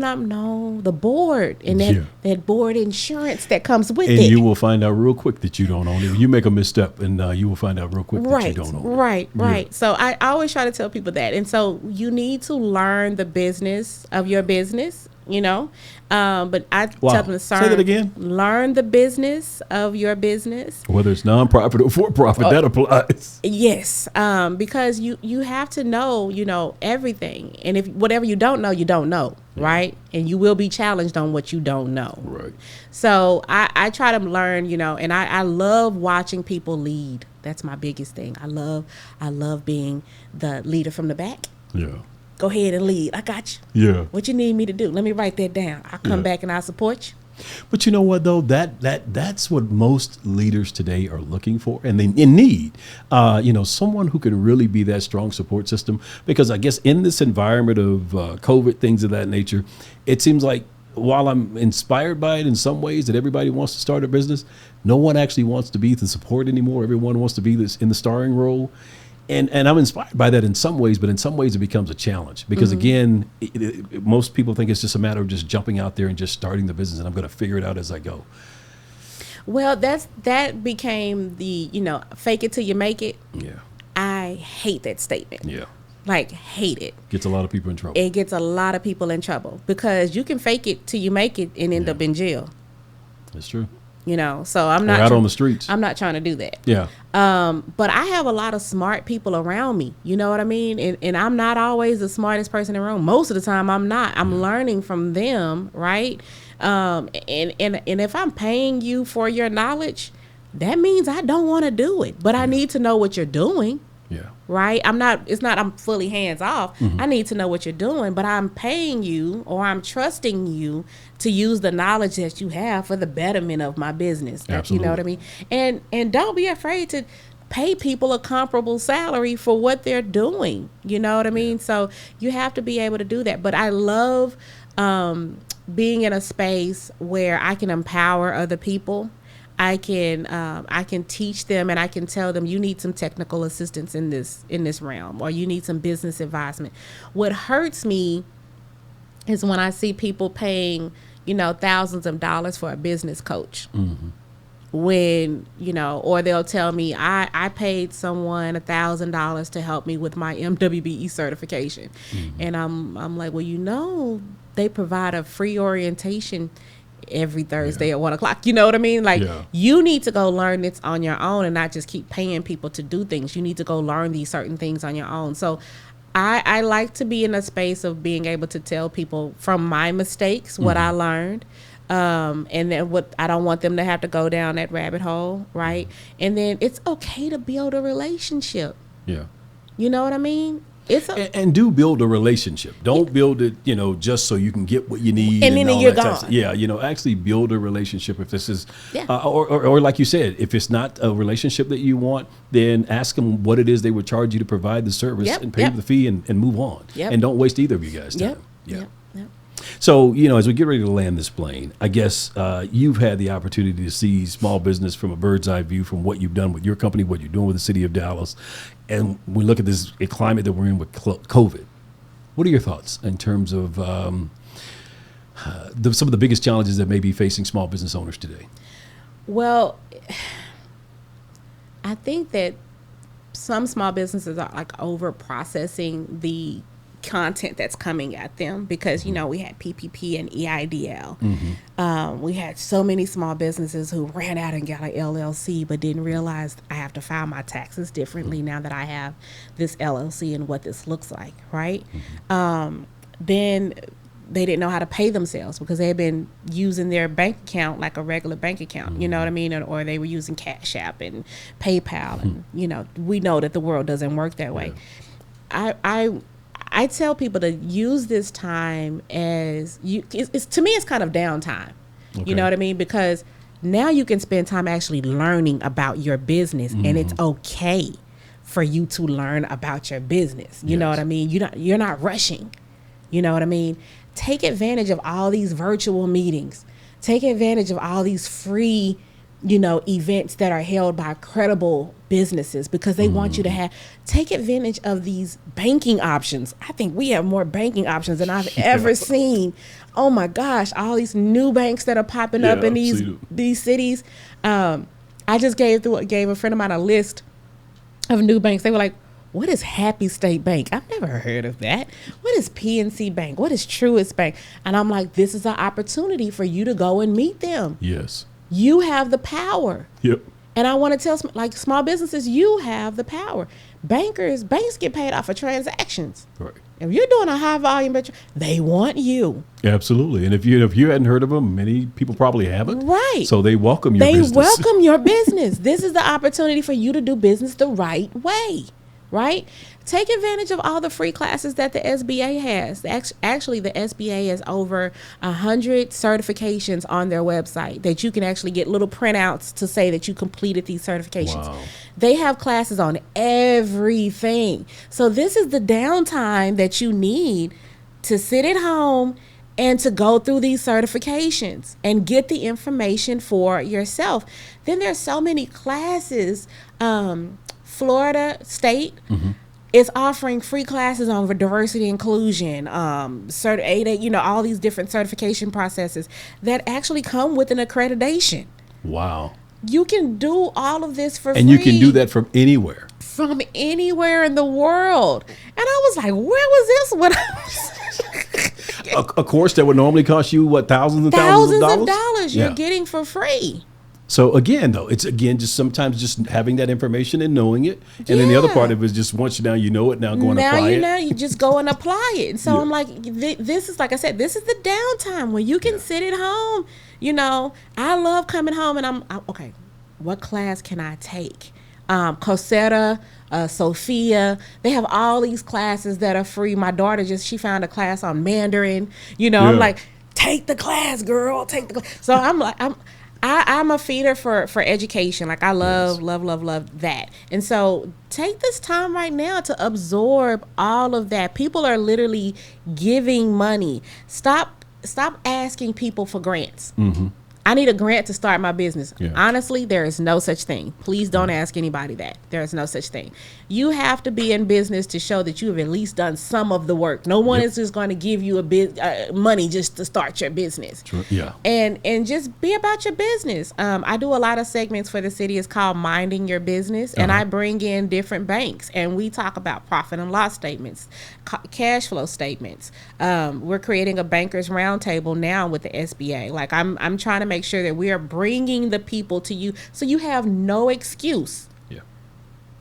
the board and that board insurance that comes with it. And you will find out real quick that you don't own it. You make a misstep, and you will find out real quick that you don't own it. Right. Yeah. So I always try to tell people that. And so you need to learn the business of your business. But I tell them to say that again. Learn the business of your business. Whether it's nonprofit or for-profit, that applies. Yes, because you have to know, everything. And if whatever you don't know, right? And you will be challenged on what you don't know. Right. So I try to learn, and I love watching people lead. That's my biggest thing. I love being the leader from the back. Yeah. Go ahead and lead. I got you. Yeah. What you need me to do? Let me write that down. I'll come back and I'll support you. But you know what, though? That's what most leaders today are looking for, and they need. Someone who can really be that strong support system. Because I guess in this environment of COVID, things of that nature, it seems like while I'm inspired by it in some ways, that everybody wants to start a business, no one actually wants to be the support anymore. Everyone wants to be in the starring role. And I'm inspired by that in some ways, but in some ways it becomes a challenge because, again, most people think it's just a matter of just jumping out there and just starting the business, and I'm going to figure it out as I go. Well, that became the, fake it till you make it. Yeah. I hate that statement. Yeah. Like, hate it. Gets a lot of people in trouble. It gets a lot of people in trouble because you can fake it till you make it and end up in jail. That's true. So I'm not out on the streets. I'm not trying to do that. Yeah. But I have a lot of smart people around me. You know what I mean? And I'm not always the smartest person in the room. Most of the time I'm not. I'm learning from them, right? And if I'm paying you for your knowledge, that means I don't want to do it. But I need to know what you're doing. Yeah. Right? I'm fully hands off. I need to know what you're doing, but I'm paying you or I'm trusting you to use the knowledge that you have for the betterment of my business. Absolutely. You know what I mean? And don't be afraid to pay people a comparable salary for what they're doing. You know what I mean? So you have to be able to do that. But I love being in a space where I can empower other people. I can teach them and I can tell them you need some technical assistance in this realm, or you need some business advisement. What hurts me is when I see people paying, thousands of dollars for a business coach. Mm-hmm. When, or they'll tell me I paid someone $1,000 to help me with my MWBE certification. Mm-hmm. And I'm like, well, they provide a free orientation every Thursday at 1:00. You know what I mean? Like, you need to go learn this on your own and not just keep paying people to do things. You need to go learn these certain things on your own. So I like to be in a space of being able to tell people from my mistakes what I learned. And then I don't want them to have to go down that rabbit hole. Right. And then it's okay to build a relationship. Yeah. You know what I mean? It's and do build a relationship. Don't build it, just so you can get what you need. And then all you're that type of gone. stuff. Yeah, actually build a relationship. If this is, Yeah. or like you said, if it's not a relationship that you want, then ask them what it is they would charge you to provide the service and pay the fee and move on. And don't waste either of you guys' time. Yep. So, as we get ready to land this plane, I guess you've had the opportunity to see small business from a bird's eye view from what you've done with your company, what you're doing with the city of Dallas. And we look at this climate that we're in with COVID. What are your thoughts in terms of some of the biggest challenges that may be facing small business owners today? Well, I think that some small businesses are like over processing the content that's coming at them because, we had PPP and EIDL. We had so many small businesses who ran out and got an LLC but didn't realize I have to file my taxes differently now that I have this LLC and what this looks like, right? Then they didn't know how to pay themselves because they had been using their bank account like a regular bank account, you know what I mean? Or they were using Cash App and PayPal. And, we know that the world doesn't work that way. I tell people to use this time as to me, it's kind of downtime. Okay. You know what I mean? Because now you can spend time actually learning about your business, and it's okay for you to learn about your business. You know what I mean? You're not rushing. You know what I mean? Take advantage of all these virtual meetings. Take advantage of all these free, events that are held by credible businesses because they want you to take advantage of these banking options. I think we have more banking options than I've ever seen. Oh my gosh, all these new banks that are popping up in these cities. I just gave a friend of mine a list of new banks. They were like, what is Happy State Bank? I've never heard of that. What is PNC Bank? What is Truist Bank? And I'm like, this is an opportunity for you to go and meet them. Yes. You have the power. Yep. And I want to tell small businesses, you have the power. Banks get paid off of transactions. Right. If you're doing a high volume, they want you. Absolutely. And if you hadn't heard of them, many people probably haven't. Right. So they welcome your business. They welcome your business. This is the opportunity for you to do business the right way. Right? Take advantage of all the free classes that the SBA has. Actually, the SBA has over 100 certifications on their website that you can actually get little printouts to say that you completed these certifications. Wow. They have classes on everything. So this is the downtime that you need to sit at home and to go through these certifications and get the information for yourself. Then there's so many classes. Florida State is offering free classes on diversity inclusion, all these different certification processes that actually come with an accreditation. Wow. You can do all of this for free. And you can do that from anywhere. From anywhere in the world. And I was like, where was this when I was... a course that would normally cost you, thousands and thousands of dollars? Thousands of dollars you're getting for free. So again, though, it's just sometimes just having that information and knowing it. And then the other part of it is just once you know it, now go and apply it. Now you just go and apply it. And so I'm like, this is, like I said, this is the downtime when you can sit at home. I love coming home and I'm okay, what class can I take? Coursera, Sophia, they have all these classes that are free. My daughter she found a class on Mandarin. I'm like, take the class, girl, take the class. So I'm a feeder for education. Like I love that. And so take this time right now to absorb all of that. People are literally giving money. Stop asking people for grants. I need a grant to start my business. Yeah. Honestly, there is no such thing. Please don't ask anybody that. There is no such thing. You have to be in business to show that you have at least done some of the work. No one is just going to give you money just to start your business. True. Yeah. And just be about your business. I do a lot of segments for the city. It's called Minding Your Business. And I bring in different banks. And we talk about profit and loss statements, cash flow statements. We're creating a bankers roundtable now with the SBA. Like I'm trying to make sure that we are bringing the people to you so you have no excuse. Yeah.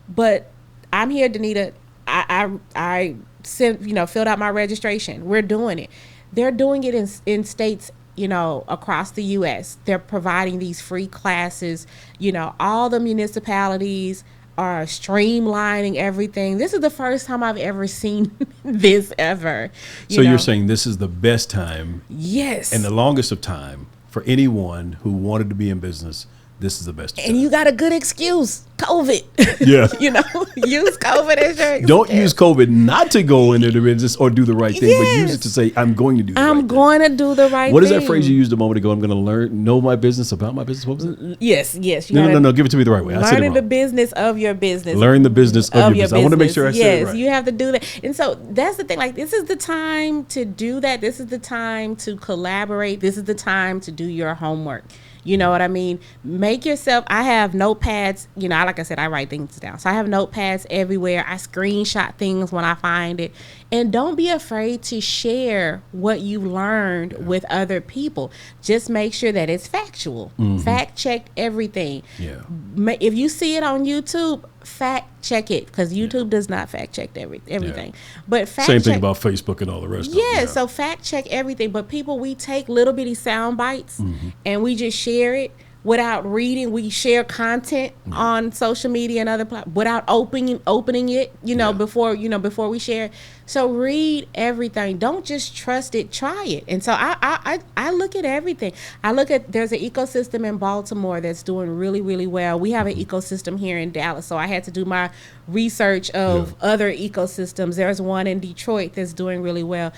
But I'm here, Denita. I sent, filled out my registration. We're doing it. They're doing it in states, across the U.S. They're providing these free classes. All the municipalities are streamlining everything. This is the first time I've ever seen this ever. So you're saying this is the best time, yes, and the longest of time for anyone who wanted to be in business. This is the best time. And you got a good excuse, COVID. Yeah. Use COVID as your excuse. Don't use COVID not to go into the business or do the right thing, but use it to say, I'm going to do the right thing. I'm going to do the right thing. What is that phrase you used a moment ago? I'm going to know my business, about my business. What was it? Yes. No. Give it to me the right way. Learning the business of your business. Learn the business of your business. I want to make sure I said it right. Yes, you have to do that. And so that's the thing. Like, this is the time to do that. This is the time to collaborate. This is the time to do your homework. You know what I mean? Make yourself, I have notepads, like I said, I write things down. So I have notepads everywhere. I screenshot things when I find it. And don't be afraid to share what you learned with other people. Just make sure that it's factual. Mm-hmm. Fact check everything. Yeah. If you see it on YouTube, fact check it, because YouTube does not fact check everything. But same thing about Facebook and all the rest of it. Yeah, so fact check everything. But people, we take little bitty sound bites and we just share it without reading. We share content on social media and other platforms without opening it, before we share it. So read everything. Don't just trust it. Try it. And so I look at everything. There's an ecosystem in Baltimore that's doing really, really well. We have an ecosystem here in Dallas. So I had to do my research of other ecosystems. There's one in Detroit that's doing really well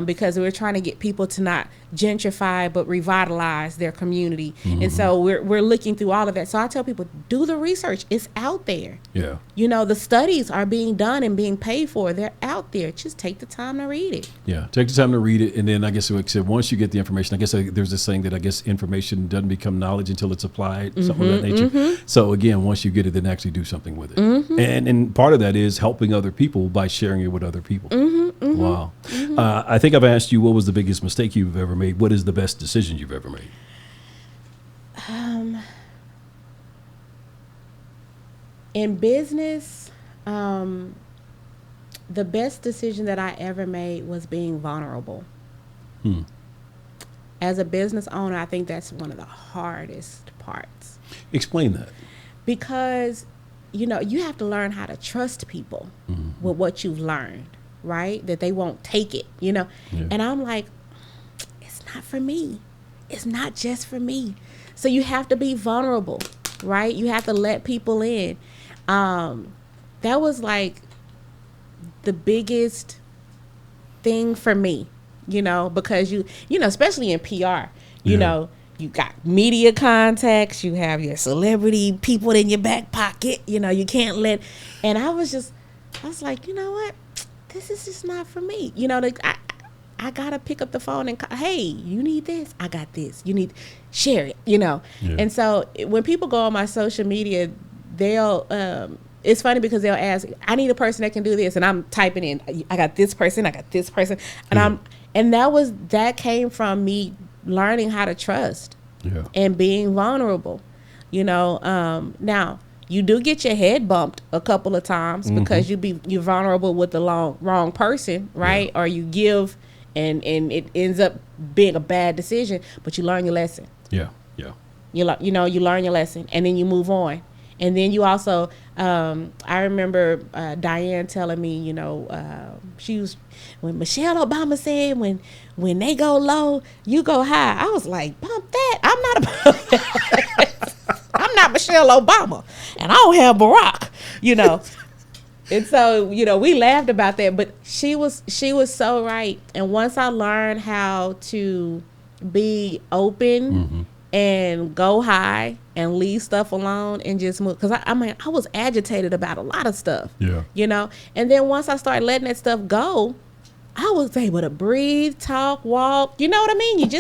because we're trying to get people to not gentrify but revitalize their community. And so we're looking through all of that. So I tell people, do the research. It's out there. Yeah. The studies are being done and being paid for. They're out there. Just take the time to read it. Yeah, take the time to read it. And then I guess, like I said, once you get the information, I guess there's this saying that I guess information doesn't become knowledge until it's applied, something of that nature. So again, once you get it, then actually do something with it. And part of that is helping other people by sharing it with other people. Wow. I think I've asked you, what was the biggest mistake you've ever made? What is the best decision you've ever made? In business, the best decision that I ever made was being vulnerable. As a business owner, I think that's one of the hardest parts. Explain that. Because, you have to learn how to trust people with what you've learned, right? That they won't take it, Yeah. And I'm like, it's not for me. It's not just for me. So you have to be vulnerable, right? You have to let people in. That was like the biggest thing for me, because you especially in PR, you got media contacts, you have your celebrity people in your back pocket, you can't let, and I was like, you know what, this is just not for me. I gotta pick up the phone and hey, you need this, I got this, you need, share it, And so when people go on my social media, they'll it's funny because they'll ask, I need a person that can do this, and I'm typing in, I got this person, and that came from me learning how to trust and being vulnerable. Now you do get your head bumped a couple of times because you're vulnerable with the wrong person, right? Or you give and it ends up being a bad decision, but you learn your lesson. You learn your lesson, and then you move on. And then you also, I remember Diane telling me, she was, when Michelle Obama said, when they go low, you go high. I was like, bump that. I'm not above that. I'm not Michelle Obama, and I don't have Barack, And so, we laughed about that, but she was so right. And once I learned how to be open and go high and leave stuff alone and just move, because I was agitated about a lot of stuff, and then once I started letting that stuff go, I was able to breathe, talk, walk, you know what I mean?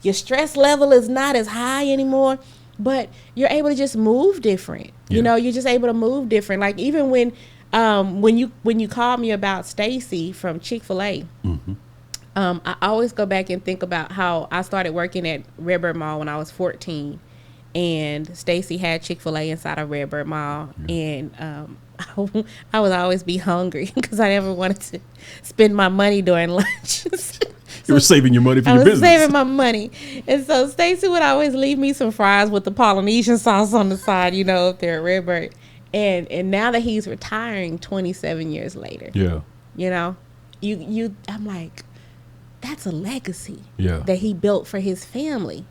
Your stress level is not as high anymore, but you're able to just move different. You're just able to move different. Like even when you called me about Stacy from Chick-fil-A, I always go back and think about how I started working at Redbird Mall when I was 14, and Stacy had Chick-fil-A inside of Redbird Mall, and I would always be hungry because I never wanted to spend my money during lunch. You were saving your money for your business. I was saving my money. And so Stacy would always leave me some fries with the Polynesian sauce on the side, up there at Redbird. And now that he's retiring 27 years later, you know, I'm like, that's a legacy that he built for his family.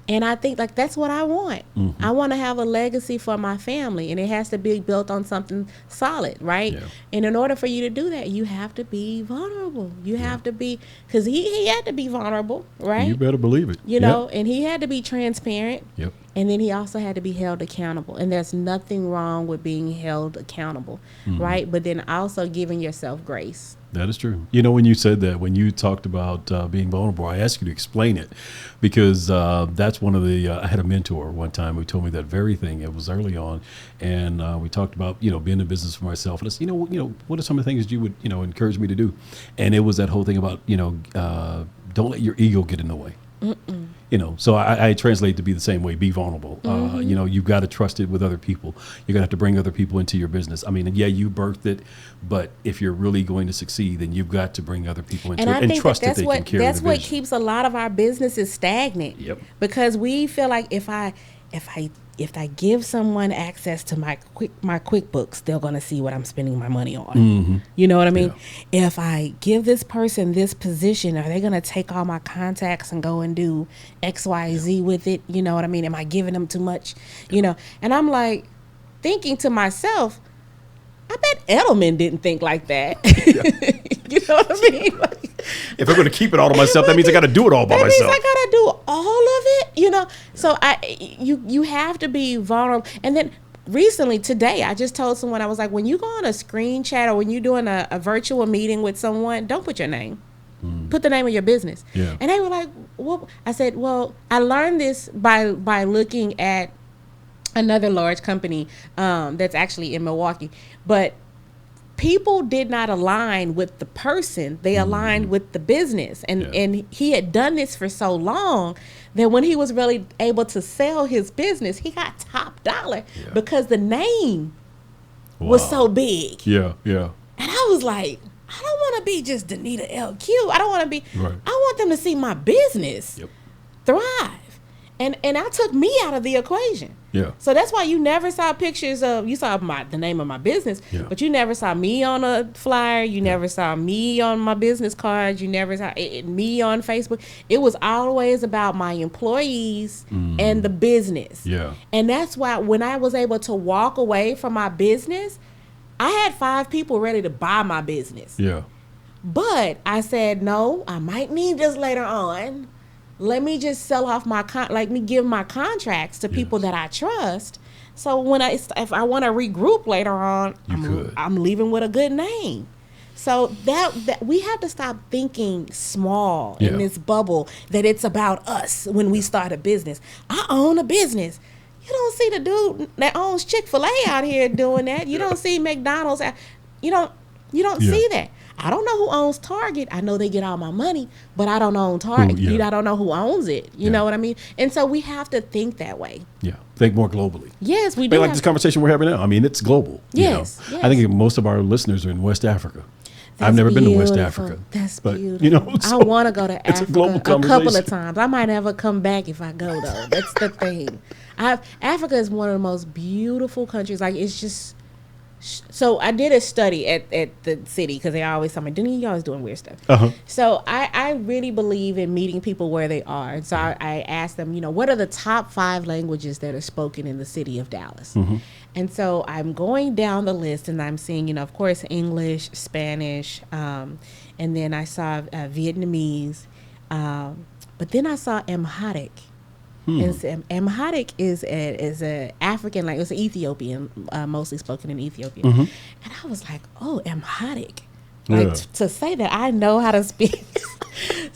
And I think like that's what I want. Mm-hmm. I want to have a legacy for my family, and it has to be built on something solid, right? Yeah. And in order for you to do that, you have to be vulnerable. You have to be, because he had to be vulnerable, right? You better believe it. You know, and he had to be transparent. Yep. And then he also had to be held accountable. And there's nothing wrong with being held accountable, right? But then also giving yourself grace. That is true. You know, when you said that, when you talked about being vulnerable, I asked you to explain it, because that's one of the, I had a mentor one time who told me that very thing. It was early on. And we talked about, you know, being in business for myself. And I said, you know, what are some of the things you would, you know, encourage me to do? And it was that whole thing about, you know, don't let your ego get in the way. Mm-mm. You know, so I translate to be the same way, be vulnerable. You know, you've got to trust it with other people. You're going to have to bring other people into your business. I mean, yeah, you birthed it, but if you're really going to succeed, then you've got to bring other people into it and trust that they can carry the vision. That's what keeps a lot of our businesses stagnant. Yep. Because we feel like if I give someone access to my QuickBooks, they're going to see what I'm spending my money on. Mm-hmm. You know what I mean? Yeah. If I give this person this position, are they going to take all my contacts and go and do X, Y, Z with it? You know what I mean? Am I giving them too much? You know? And I'm like thinking to myself, I bet Edelman didn't think like that. You know what I mean? Like, if I'm going to keep it all to myself, that means I got to do it all by myself. That means I got to do all of it, you know? So you have to be vulnerable. And then recently, today, I just told someone, I was like, when you go on a screen chat or when you're doing a virtual meeting with someone, don't put your name. Put the name of your business. Yeah. And they were like, well, I said, well, I learned this by looking at another large company that's actually in Milwaukee. But people did not align with the person. They aligned with the business. And he had done this for so long that when he was really able to sell his business, he got top dollar because the name was so big. Yeah, yeah. And I was like, I don't want to be just Denita LQ. I don't want to be, I want them to see my business thrive. And I took me out of the equation. Yeah. So that's why you never saw pictures of, you saw the name of my business, but you never saw me on a flyer. You never saw me on my business cards. You never saw me on Facebook. It was always about my employees and the business. Yeah. And that's why when I was able to walk away from my business, I had 5 people ready to buy my business. Yeah. But I said, no, I might need this later on. Let me just sell off give my contracts to people that I trust. So when if I want to regroup later on, I'm leaving with a good name. So that we have to stop thinking small in this bubble that it's about us when we start a business. I own a business. You don't see the dude that owns Chick-fil-A out here doing that. You don't see McDonald's. You don't see that. I don't know who owns Target. I know they get all my money, but I don't own Target. I don't know who owns it. You know what I mean? And so we have to think that way. Yeah. Think more globally. Yes, we do. Like this conversation we're having now. I mean, it's global. Yes. You know? Yes. I think most of our listeners are in West Africa. I've never been to West Africa. That's beautiful. You know, so I want to go to Africa a couple of times. I might never come back if I go, though. That's the thing. Africa is one of the most beautiful countries. Like, it's just... So I did a study at the city because they always tell me, Denise, you always doing weird stuff. Uh-huh. So I really believe in meeting people where they are. And so I asked them, what are the top 5 languages that are spoken in the city of Dallas? Mm-hmm. And so I'm going down the list and I'm seeing, of course, English, Spanish, and then I saw Vietnamese, but then I saw Amharic. And Amharic is a African language. It's an Ethiopian, mostly spoken in Ethiopia. Mm-hmm. And I was like, oh, Amharic. Like to say that I know how to speak.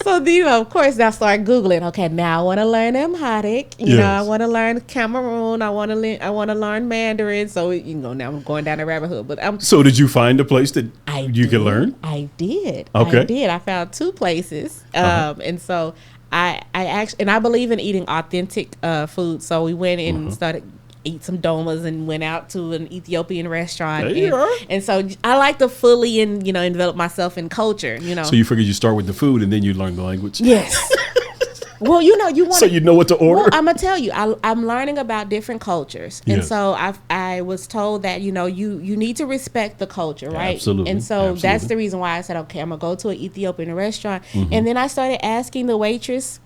So, of course, I started Googling. Okay, now I want to learn Amharic. You know, I want to learn Cameroon. I want to learn Mandarin. So, now I'm going down the rabbit hole. But so, did you find a place that you could learn? I did. Okay. I did. I found 2 places. And so... I actually, and I believe in eating authentic food. So we went and started eat some domas and went out to an Ethiopian restaurant. And so I like to fully envelop myself in culture. So you figured you start with the food and then you learn the language. Yes. Well, you want so you know what to order. Well, I'm gonna tell you, I'm learning about different cultures, and so I was told that you need to respect the culture, right? Absolutely. And so that's the reason why I said, okay, I'm gonna go to an Ethiopian restaurant, and then I started asking the waitress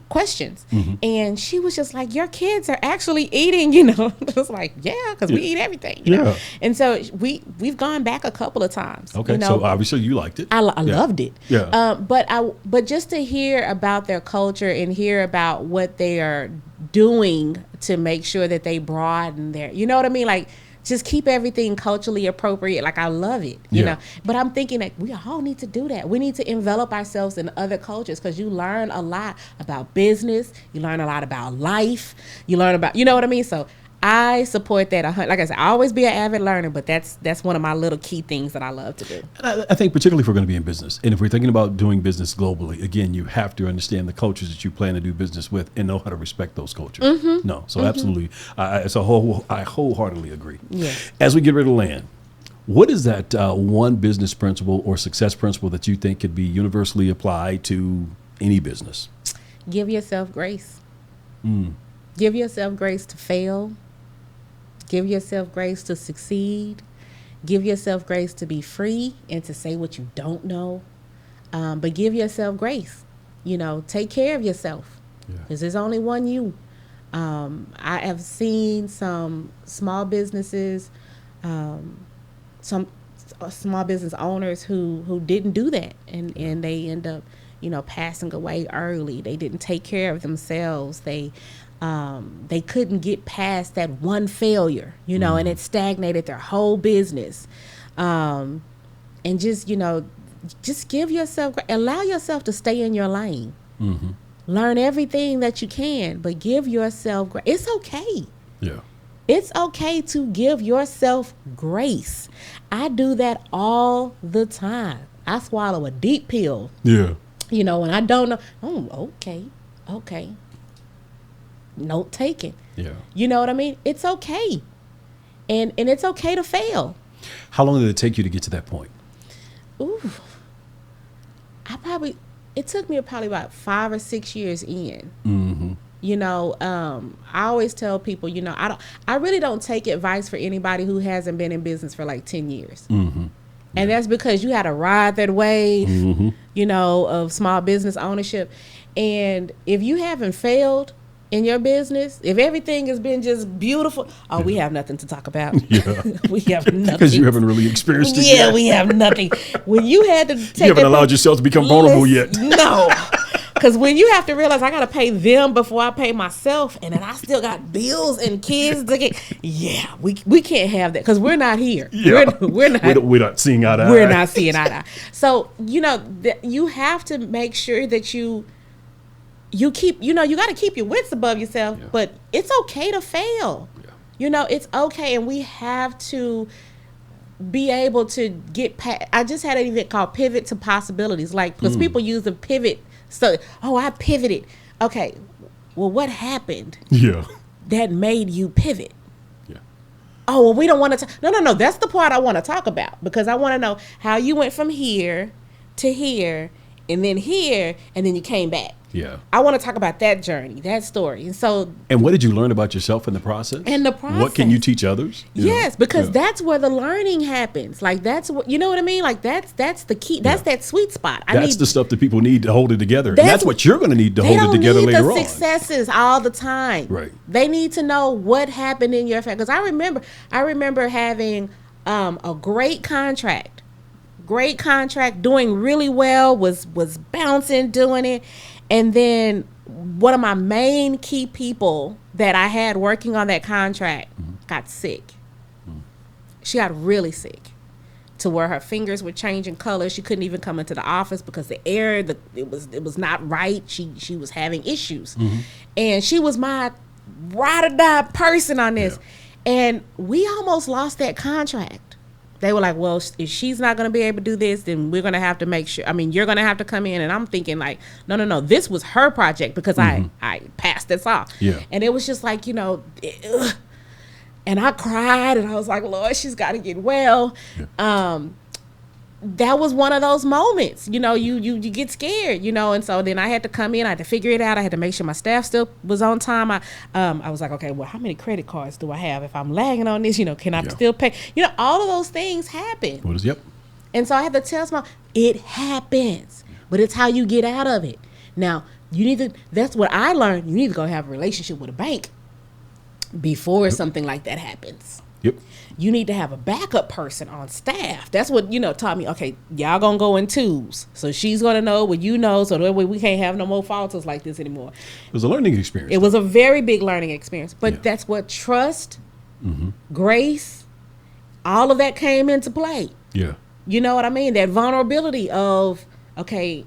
questions, and she was just like, your kids are actually eating, I was like, yeah, because we eat everything, know? And so we've gone back a couple of times. Okay, so obviously you liked it. I loved it. Yeah. But just to hear about their culture and hear about what they are doing to make sure that they broaden their, you know what I mean, like, just keep everything culturally appropriate. Like, I love it, you know. But I'm thinking that we all need to do that. We need to envelop ourselves in other cultures, because you learn a lot about business. You learn a lot about life. You learn about, you know what I mean? So I support that. Like I said, I always be an avid learner, but that's one of my little key things that I love to do. And I think particularly if we're going to be in business, and if we're thinking about doing business globally, again, you have to understand the cultures that you plan to do business with and know how to respect those cultures. No, so absolutely, I wholeheartedly agree. Yes. As we get ready to land, what is that one business principle or success principle that you think could be universally applied to any business? Give yourself grace. Give yourself grace to fail. Give yourself grace to succeed. Give yourself grace to be free and to say what you don't know. But give yourself grace. Take care of yourself, because there's only one you. I have seen some small businesses, some small business owners who didn't do that, and they end up, passing away early. They didn't take care of themselves. They couldn't get past that one failure, and it stagnated their whole business. And just give yourself, allow yourself to stay in your lane. Learn everything that you can, but give yourself grace. It's okay. Yeah. It's okay to give yourself grace. I do that all the time. I swallow a deep pill. Yeah. When I don't know. Oh, okay. Note taken. Yeah. You know what I mean? It's okay. And it's okay to fail. How long did it take you to get to that point? Ooh. It took me probably about 5 or 6 years in. I always tell people, I really don't take advice for anybody who hasn't been in business for like 10 years. And that's because you had to ride that wave, of small business ownership. And if you haven't failed in your business, if everything has been just beautiful, we have nothing to talk about. We have nothing. Because you haven't really experienced it yet. We have nothing. When you had to take, you haven't allowed yourself to become vulnerable yet. No. Because when you have to realize I got to pay them before I pay myself, and then I still got bills and kids to get, we can't have that, because we're not here. We're not seeing eye to eye. We're not seeing eye to eye. So, you have to make sure that you keep, you got to keep your wits above yourself, but it's okay to fail. It's okay. And we have to be able to get past. I just had an event called Pivot to Possibilities, because people use the pivot. So, I pivoted. Okay. Well, what happened? That made you pivot? Oh, well, we don't want to. No. That's the part I want to talk about, because I want to know how you went from here to here, and then here, and then you came back. I want to talk about that journey, that story. And what did you learn about yourself in the process? What can you teach others? Yes, because that's where the learning happens. Like, that's what, you know what I mean? Like, that's the key. That's that sweet spot. That's the stuff that people need to hold it together. And that's what you're going to need to hold it together later on. They don't need the successes all the time. Right. They need to know what happened in your family. Because I remember having a great contract, doing really well, was bouncing, doing it. And then one of my main key people that I had working on that contract got sick. She got really sick, to where her fingers were changing color. She couldn't even come into the office because the air, it was not right. She was having issues. And she was my ride or die person on this. And we almost lost that contract. They were like, well, if she's not going to be able to do this, then we're going to have to make sure. I mean, you're going to have to come in. And I'm thinking like, no. This was her project, because I passed this off. And it was just like, and I cried, and I was like, Lord, she's got to get well. that was one of those moments, you get scared, and so then I had to come in, I had to figure it out. I had to make sure my staff still was on time. I was like, okay, well, how many credit cards do I have? If I'm lagging on this, can I still pay? All of those things happen. Yep. And so I had to tell someone, it happens, but it's how you get out of it. Now, that's what I learned. You need to go have a relationship with a bank before something like that happens. Yep. You need to have a backup person on staff. That's what, taught me, okay, y'all gonna go in twos. So she's gonna know what you know, so that way we can't have no more falters like this anymore. It was a learning experience. It was a very big learning experience. But that's what trust, grace, all of that came into play. Yeah. You know what I mean? That vulnerability of, okay,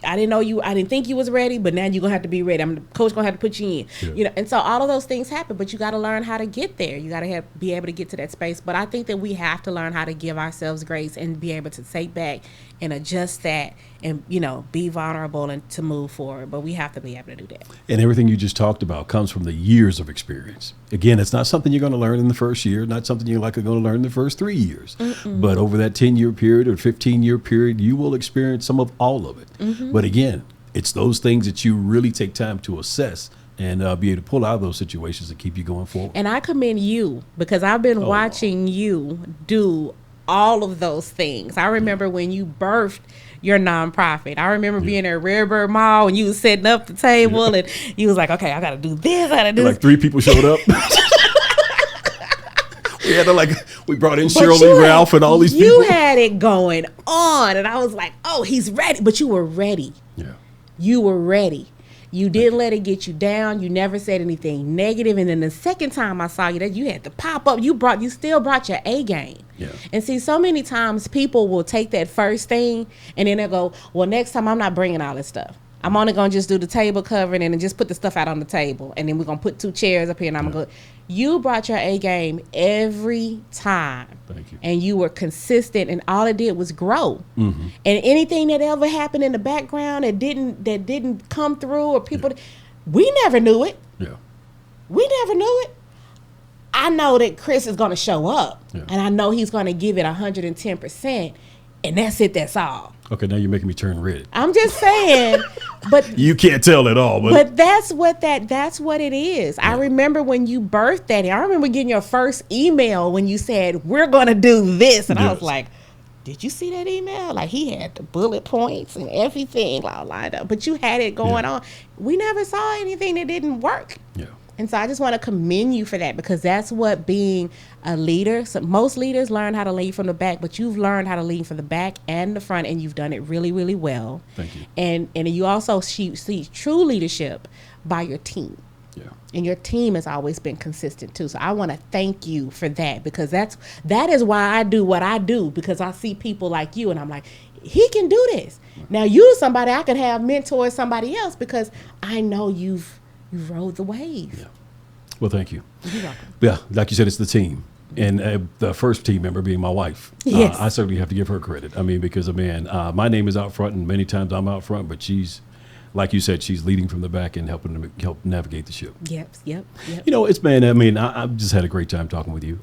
I didn't think you was ready, but now you're gonna have to be ready. The coach gonna have to put you in. Yeah. And so all of those things happen, but you gotta learn how to get there. You gotta be able to get to that space. But I think that we have to learn how to give ourselves grace and be able to take back and adjust that and, be vulnerable and to move forward. But we have to be able to do that. And everything you just talked about comes from the years of experience. Again, it's not something you're going to learn in the first year, not something you're likely going to learn in the first 3 years. But over that 10-year period or 15-year period, you will experience some of all of it. But again, it's those things that you really take time to assess and be able to pull out of those situations and keep you going forward. And I commend you because I've been watching you do all of those things. I remember when you birthed your nonprofit. I remember being at Redbird Mall and you was setting up the table and you was like, okay, I got to do this. I got to do like 3 people showed up. We brought in Shirley, Ralph, and all these people. You had it going on. And I was like, oh, he's ready. But you were ready. Yeah. You were ready. You didn't let it get you down. You never said anything negative. And then the second time I saw you, that you had to pop up. You still brought your A game. Yeah. And see, so many times people will take that first thing and then they'll go, well, next time I'm not bringing all this stuff. I'm only going to just do the table covering and then just put the stuff out on the table. And then we're going to put 2 chairs up here and I'm going to go. You brought your A game every time. Thank you. And you were consistent and all it did was grow. And anything that ever happened in the background that didn't come through or people, we never knew it. Yeah. We never knew it. I know that Chris is going to show up and I know he's going to give it 110%. And that's it. That's all. Okay, now you're making me turn red. I'm just saying, but you can't tell at all. But that's what it is. Yeah. I remember when you birthed that. I remember getting your first email when you said, we're going to do this. And I was like, did you see that email? Like he had the bullet points and everything all lined up. But you had it going on. We never saw anything that didn't work. Yeah. And so I just want to commend you for that because that's what being a leader. So most leaders learn how to lead from the back, but you've learned how to lead from the back and the front, and you've done it really, really well. Thank you. And you also see true leadership by your team. Yeah. And your team has always been consistent too. So I want to thank you for that because that is why I do what I do, because I see people like you and I'm like, he can do this. Now you're somebody I could have mentor somebody else because I know you've rode the wave. Yeah. Well, thank you. You're welcome. Yeah, like you said, it's the team. And the first team member being my wife. Yes. I certainly have to give her credit. I mean, because, my name is out front and many times I'm out front, but she's, like you said, she's leading from the back and helping them help navigate the ship. Yep. It's been, I've just had a great time talking with you.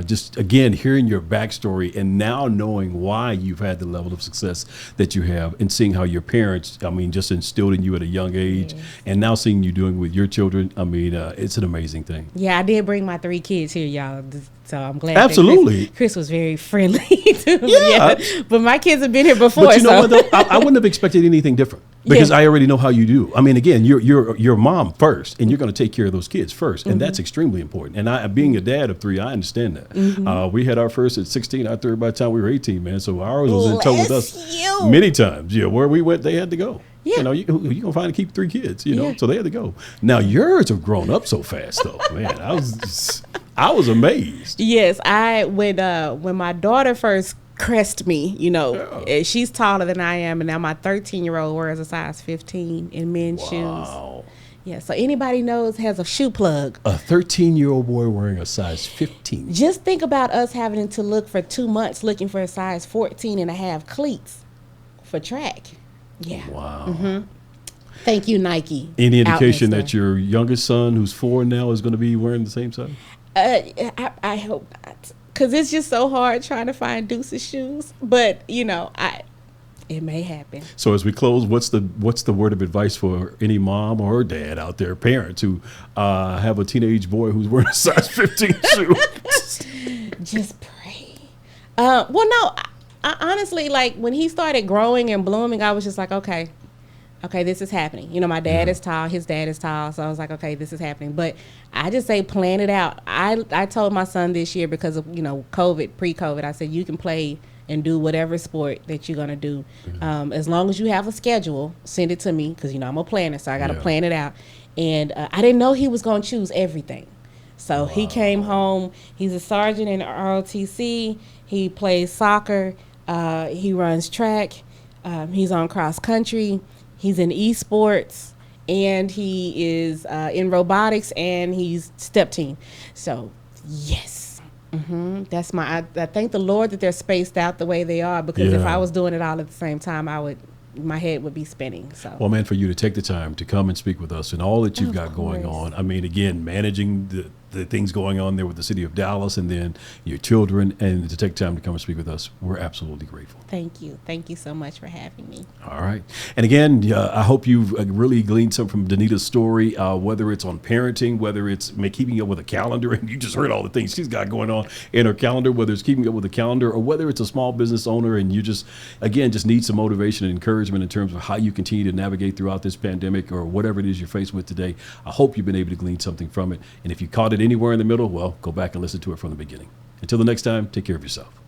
Just, again, hearing your backstory and now knowing why you've had the level of success that you have and seeing how your parents, just instilled in you at a young age and now seeing you doing with your children. It's an amazing thing. Yeah, I did bring my 3 kids here, y'all. So I'm glad. Absolutely. Chris was very friendly too. Yeah. But my kids have been here before. But you know what, though? I wouldn't have expected anything different. Because I already know how you do. Again, you're mom first, and you're going to take care of those kids first, and that's extremely important. And being a dad of 3, I understand that. We had our first at 16, our third by the time we were 18, man. So ours was in tow with us many times. Yeah, where we went, they had to go. Yeah. You gonna find to keep 3 kids. So they had to go. Now yours have grown up so fast, though, man. I was amazed. Yes, when my daughter first crest me, she's taller than I am, and now my 13-year-old wears a size 15 in men's shoes. Yeah, so anybody has a shoe plug. A 13-year-old boy wearing a size 15. Just think about us having to look for 2 months looking for a size 14 and a half cleats for track. Yeah. Wow. Mm-hmm. Thank you, Nike. Any indication that your youngest son, who's 4 now, is going to be wearing the same size? I hope not. because it's just so hard trying to find Deuce's shoes. But it may happen. So as we close, what's the word of advice for any mom or dad out there, parents who have a teenage boy who's wearing a size 15 shoe? Just pray. Well, no, I honestly, like when he started growing and blooming, I was just like, okay, this is happening. My dad is tall, his dad is tall, so I was like, okay, this is happening. But I just say plan it out. I told my son this year because of pre-COVID, I said you can play and do whatever sport that you're gonna do, as long as you have a schedule. Send it to me because I'm a planner, so I gotta plan it out. And I didn't know he was gonna choose everything. So he came home. He's a sergeant in the ROTC. He plays soccer. He runs track. He's on cross country. He's in esports, and he is in robotics, and he's step team. So, yes. That's I thank the Lord that they're spaced out the way they are, because if I was doing it all at the same time, my head would be spinning. So, well, man, for you to take the time to come and speak with us and all that you've got going on. I mean, again, managing the things going on there with the city of Dallas, and then your children, and to take time to come and speak with us, we're absolutely grateful. Thank you. Thank you so much for having me. All right. And again, I hope you've really gleaned something from Denita's story, whether it's on parenting, whether it's keeping up with a calendar, and you just heard all the things she's got going on in her calendar, whether it's keeping up with a calendar, or whether it's a small business owner and you just need some motivation and encouragement in terms of how you continue to navigate throughout this pandemic or whatever it is you're faced with today. I hope you've been able to glean something from it. And if you caught it anywhere in the middle, well, go back and listen to it from the beginning. Until the next time, take care of yourself.